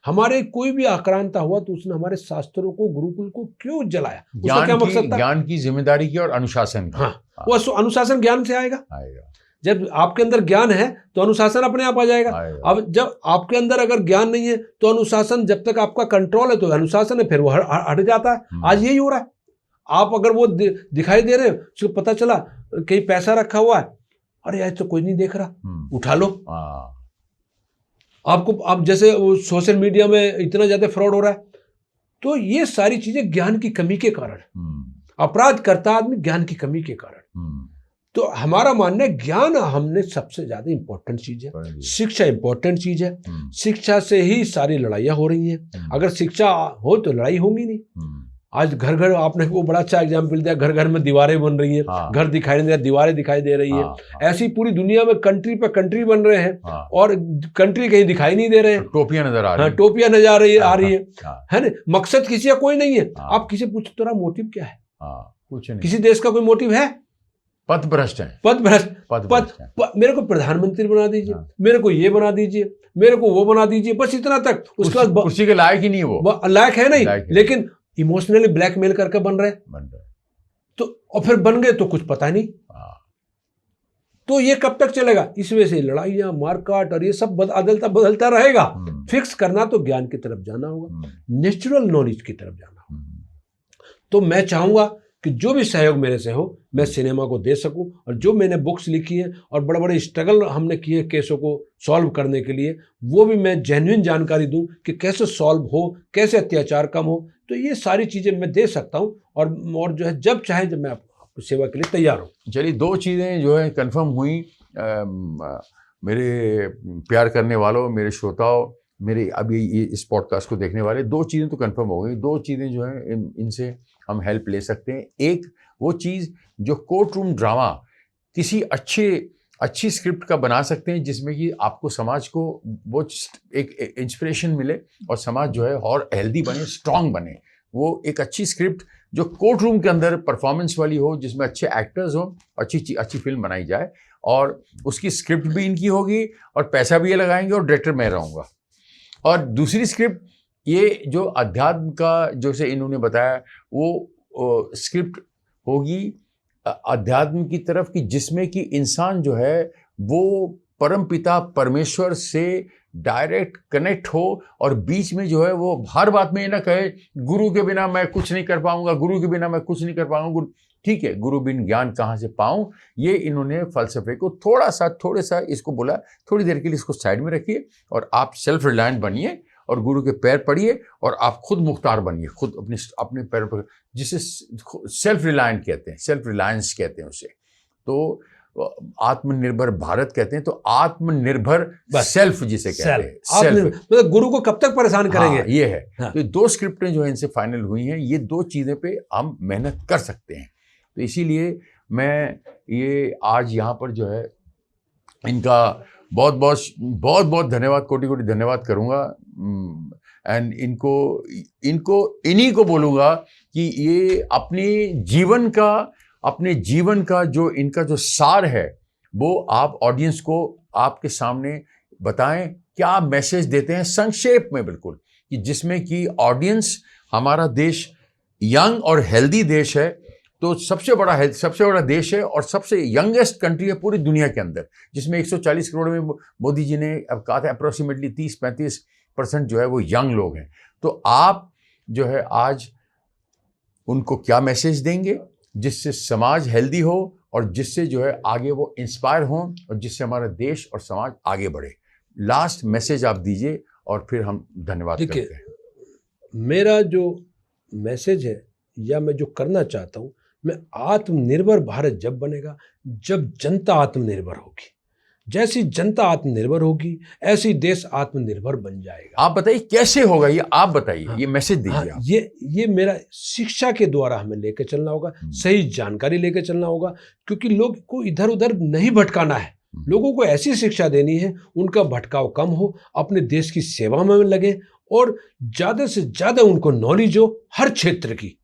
Speaker 2: हमारे कोई भी आक्रांता हुआ तो उसने हमारे शास्त्रों को, गुरुकुल को क्यों जलाया? उसका क्या मकसद था?
Speaker 1: ज्ञान की जिम्मेदारी की और अनुशासन की।
Speaker 2: वो अनुशासन ज्ञान से आएगा। जब आपके अंदर ज्ञान है तो अनुशासन अपने आप आ जाएगा। अब जब आपके अंदर अगर ज्ञान नहीं है तो अनुशासन, जब तक आपका कंट्रोल है तो अनुशासन है, फिर वो हट जाता है। आज यही हो रहा है। आप अगर वो दिखाई दे रहे हो, उसको पता चला कहीं पैसा रखा हुआ है, अरे यार तो कोई नहीं देख रहा, उठा लो। आपको आप जैसे सोशल मीडिया में इतना ज्यादा फ्रॉड हो रहा है, तो ये सारी चीजें ज्ञान की कमी के कारण, अपराध करता आदमी ज्ञान की कमी के कारण। तो हमारा मानना है ज्ञान हमने सबसे ज्यादा इंपॉर्टेंट चीज है। शिक्षा इंपॉर्टेंट चीज है। शिक्षा से ही सारी लड़ाइयां हो रही हैं। अगर शिक्षा हो तो लड़ाई होगी नहीं। आज घर घर, आपने वो बड़ा अच्छा एग्जाम्पल दिया, घर घर में दीवारें बन रही हैं। घर दिखाई नहीं दे रहा, दीवारें दिखाई दे रही है। ऐसी पूरी दुनिया में कंट्री पे कंट्री बन रहे हैं और कंट्री कहीं दिखाई नहीं दे रहे हैं।
Speaker 1: टोपियां नजर आ रही हैं।
Speaker 2: टोपियां नजर आ रही है ना। मकसद किसी का कोई नहीं है। आप किसी पूछो तेरा मोटिव क्या है?
Speaker 1: कुछ नहीं।
Speaker 2: किसी देश का कोई मोटिव है?
Speaker 1: पथ भ्रष्ट है।
Speaker 2: मेरे को प्रधानमंत्री बना दीजिए, मेरे को ये बना दीजिए, मेरे को वो बना दीजिए, बस इतना तक। उसके बाद
Speaker 1: कुर्सी के लायक ही नहीं, वो
Speaker 2: लायक है नहीं, लेकिन इमोशनली ब्लैकमेल करके बन रहे तो, और फिर बन गए तो कुछ पता नहीं। तो ये कब तक चलेगा? इस वजह से लड़ाइयां, मारकाट और ये सब बदलता रहेगा। फिक्स करना तो ज्ञान की तरफ जाना होगा, नेचुरल नॉलेज की तरफ जाना होगा। तो मैं चाहूंगा कि जो भी सहयोग मेरे से हो मैं सिनेमा को दे सकूं, और जो मैंने बुक्स लिखी है और बड़े बड़े स्ट्रगल हमने किए केसों को सॉल्व करने के लिए, वो भी मैं जेन्युइन जानकारी दूं कि कैसे सॉल्व हो, कैसे अत्याचार कम हो। तो ये सारी चीज़ें मैं दे सकता हूं, और जो है जब चाहे जब मैं आपको सेवा के लिए तैयार हूँ।
Speaker 1: चलिए, 2 चीज़ें जो है कन्फर्म हुई। मेरे प्यार करने वालों, मेरे श्रोताओं, मेरे अभी इस पॉडकास्ट को देखने वाले, 2 चीज़ें तो कंफर्म हो गई। 2 चीज़ें जो हैं इनसे हम हेल्प ले सकते हैं। एक, वो चीज़ जो कोर्ट रूम ड्रामा किसी अच्छी स्क्रिप्ट का बना सकते हैं, जिसमें कि आपको समाज को वो एक इंस्पिरेशन मिले और समाज जो है और हेल्दी बने, स्ट्रांग बने। वो एक अच्छी स्क्रिप्ट जो कोर्ट रूम के अंदर परफॉर्मेंस वाली हो, जिसमें अच्छे एक्टर्स हो, अच्छी फिल्म बनाई जाए, और उसकी स्क्रिप्ट भी इनकी होगी और पैसा भी ये लगाएंगे और डायरेक्टर मैं रहूँगा। और दूसरी स्क्रिप्ट ये जो अध्यात्म का जो से इन्होंने बताया, वो स्क्रिप्ट होगी अध्यात्म की तरफ की, जिसमें कि इंसान जो है वो परमपिता परमेश्वर से डायरेक्ट कनेक्ट हो, और बीच में जो है वो हर बात में ये ना कहे गुरु के बिना मैं कुछ नहीं कर पाऊंगा, गुरु के बिना मैं कुछ नहीं कर पाऊंगा। ठीक है, गुरु बिन ज्ञान कहाँ से पाऊं, ये इन्होंने फलसफे को थोड़ा सा इसको बोला, थोड़ी देर के लिए इसको साइड में रखिए और आप सेल्फ रिलायंट बनिए और गुरु के पैर पड़िए और आप खुद मुख्तार बनिए, खुद अपने पैर पर, जिसे सेल्फ रिलायंट कहते हैं, सेल्फ रिलायंस कहते हैं उसे। तो आत्मनिर्भर भारत कहते हैं, तो आत्मनिर्भर सेल्फ जिसे कहते हैं, सेल्फ।
Speaker 2: मतलब गुरु को कब तक परेशान करेंगे?
Speaker 1: हाँ, ये है।
Speaker 2: हाँ।
Speaker 1: तो 2 स्क्रिप्टें जो है इनसे फाइनल हुई हैं, ये 2 चीज़ें पे हम मेहनत कर सकते हैं। तो इसीलिए मैं ये आज यहाँ पर जो है इनका बहुत बहुत धन्यवाद, कोटि धन्यवाद करूँगा। एंड इन्हीं को बोलूँगा कि ये अपने जीवन का जो इनका जो सार है, वो आप ऑडियंस को आपके सामने बताएं, क्या मैसेज देते हैं संक्षेप में, बिल्कुल, कि जिसमें कि ऑडियंस, हमारा देश यंग और हेल्दी देश है, तो सबसे बड़ा देश है और सबसे यंगेस्ट कंट्री है पूरी दुनिया के अंदर, जिसमें 140 करोड़ में मोदी जी ने अब कहा था अप्रोक्सीमेटली 30-35% जो है वो यंग लोग हैं। तो आप जो है आज उनको क्या मैसेज देंगे जिससे समाज हेल्दी हो और जिससे जो है आगे वो इंस्पायर हों और जिससे हमारा देश और समाज आगे बढ़े? लास्ट मैसेज आप दीजिए और फिर हम धन्यवाद करते हैं।
Speaker 2: मेरा जो मैसेज है या मैं जो करना चाहता हूँ, मैं आत्मनिर्भर भारत जब बनेगा जब जनता आत्मनिर्भर होगी। जैसी जनता आत्मनिर्भर होगी ऐसी देश आत्मनिर्भर बन जाएगा।
Speaker 1: आप बताइए कैसे होगा ये, आप बताइए। हाँ, ये मैसेज दीजिए।
Speaker 2: हाँ, ये मेरा शिक्षा के द्वारा हमें लेकर चलना होगा, सही जानकारी लेकर चलना होगा, क्योंकि लोग को इधर उधर नहीं भटकाना है। लोगों को ऐसी शिक्षा देनी है उनका भटकाव कम हो, अपने देश की सेवा में लगे और ज्यादा से ज्यादा उनको नॉलेज हो हर क्षेत्र की।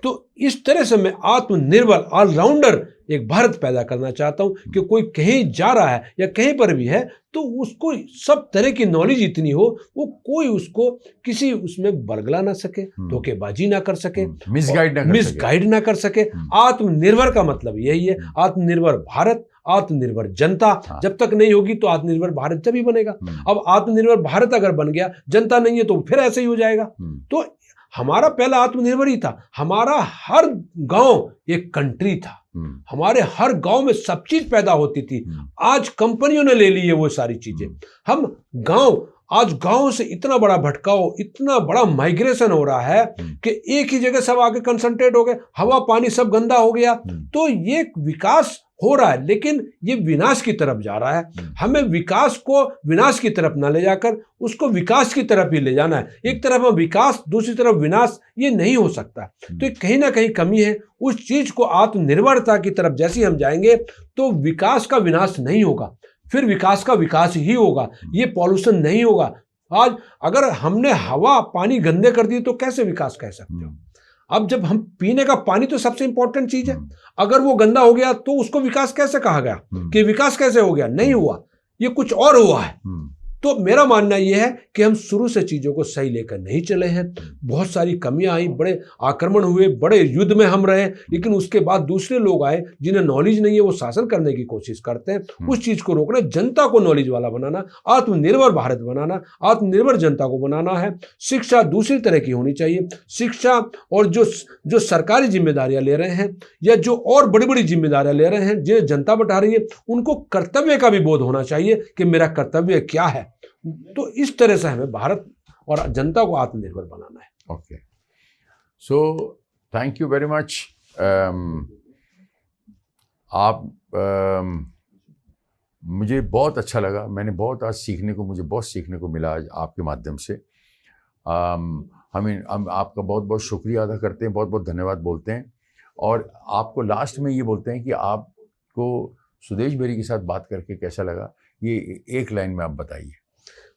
Speaker 2: तो इस तरह से मैं आत्मनिर्भर ऑलराउंडर एक भारत पैदा करना चाहता हूं कि कोई कहीं जा रहा है या कहीं पर भी है तो उसको सब तरह की नॉलेज इतनी हो, वो कोई उसको किसी उसमें बरगला ना सके, धोखेबाजी ना कर सके, मिसगाइड ना कर सके। आत्मनिर्भर का मतलब यही है, आत्मनिर्भर भारत, आत्मनिर्भर जनता जब तक नहीं होगी तो आत्मनिर्भर भारत जब ही बनेगा। अब आत्मनिर्भर भारत अगर बन गया, जनता नहीं है तो फिर ऐसे ही हो जाएगा। तो हमारा पहला आत्मनिर्भर ही था, हमारा हर गांव एक कंट्री था, हमारे हर गांव में सब चीज पैदा होती थी। आज कंपनियों ने ले ली है वो सारी चीजें। हम आज गांव से इतना बड़ा भटकाव, इतना बड़ा माइग्रेशन हो रहा है कि एक ही जगह सब आके कंसंट्रेट हो गए, हवा पानी सब गंदा हो गया। तो ये विकास हो रहा है लेकिन ये विनाश की तरफ जा रहा है। हमें विकास को विनाश की तरफ ना ले जाकर उसको विकास की तरफ ही ले जाना है। एक तरफ विकास, दूसरी तरफ विनाश, ये नहीं हो सकता। तो कहीं ना कहीं कमी है। उस चीज को आत्मनिर्भरता की तरफ जैसे हम जाएंगे तो विकास का विनाश नहीं होगा, फिर विकास का विकास ही होगा। ये पॉल्यूशन नहीं होगा। आज अगर हमने हवा पानी गंदे कर दिए तो कैसे विकास कह सकते हो? अब जब हम पीने का पानी तो सबसे इंपॉर्टेंट चीज है, अगर वो गंदा हो गया तो उसको विकास कैसे कहा गया? कि विकास कैसे हो गया? नहीं हुआ, ये कुछ और हुआ है। तो मेरा मानना यह है कि हम शुरू से चीजों को सही लेकर नहीं चले हैं। बहुत सारी कमियां आई, बड़े आक्रमण हुए, बड़े युद्ध में हम रहे, लेकिन उसके बाद दूसरे लोग आए जिन्हें नॉलेज नहीं है, वो शासन करने की कोशिश करते हैं। उस चीज को रोकना, जनता को नॉलेज वाला बनाना, आत्मनिर्भर भारत बनाना, आत्मनिर्भर जनता को बनाना है। शिक्षा दूसरी तरह की होनी चाहिए। शिक्षा और जो सरकारी जिम्मेदारियां ले रहे हैं या जो और बड़ी बड़ी जिम्मेदारियां ले रहे हैं जिन्हें जनता बैठा रही है, उनको कर्तव्य का भी बोध होना चाहिए कि मेरा कर्तव्य क्या है। तो इस तरह से हमें भारत और जनता को आत्मनिर्भर बनाना है।
Speaker 1: Okay, so thank you very much. मुझे बहुत अच्छा लगा, मैंने बहुत आज मुझे बहुत सीखने को मिला आज आपके माध्यम से। हम आपका बहुत बहुत शुक्रिया अदा करते हैं, बहुत बहुत धन्यवाद बोलते हैं। और आपको लास्ट में ये बोलते हैं कि आपको सुदेश बेरी के साथ बात करके कैसा लगा, ये एक लाइन में आप बताइए।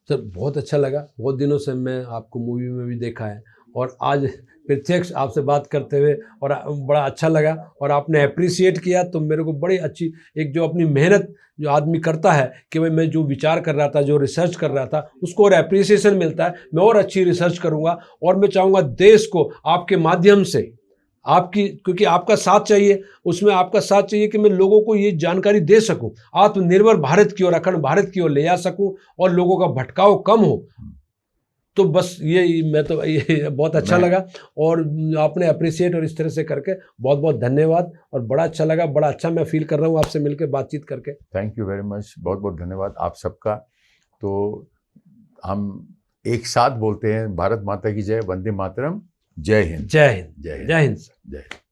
Speaker 2: सर बहुत अच्छा लगा, बहुत दिनों से मैं आपको मूवी में भी देखा है और आज प्रत्यक्ष आपसे बात करते हुए और बड़ा अच्छा लगा और आपने अप्रिशिएट किया, तो मेरे को बड़ी अच्छी एक जो अपनी मेहनत जो आदमी करता है कि भाई मैं जो विचार कर रहा था, जो रिसर्च कर रहा था, उसको और अप्रिसिएशन मिलता है। मैं और अच्छी रिसर्च करूँगा और मैं चाहूँगा देश को आपके माध्यम से आपकी, क्योंकि आपका साथ चाहिए, उसमें आपका साथ चाहिए कि मैं लोगों को ये जानकारी दे सकूं, आत्मनिर्भर भारत की ओर, अखंड भारत की ओर ले जा सकूं और लोगों का भटकाव कम हो। तो बस ये मैं तो ये बहुत अच्छा लगा और आपने अप्रिशिएट और इस तरह से करके बहुत बहुत धन्यवाद और बड़ा अच्छा लगा, बड़ा अच्छा मैं फील कर रहा हूँ आपसे मिलकर बातचीत करके।
Speaker 1: थैंक यू वेरी मच, बहुत बहुत धन्यवाद आप सबका। तो हम एक साथ बोलते हैं भारत माता की जय, वंदे मातरम, जय हिंद।
Speaker 2: जय हिंद।
Speaker 1: जय हिंद।
Speaker 2: जय हिंद।
Speaker 1: जय हिंद।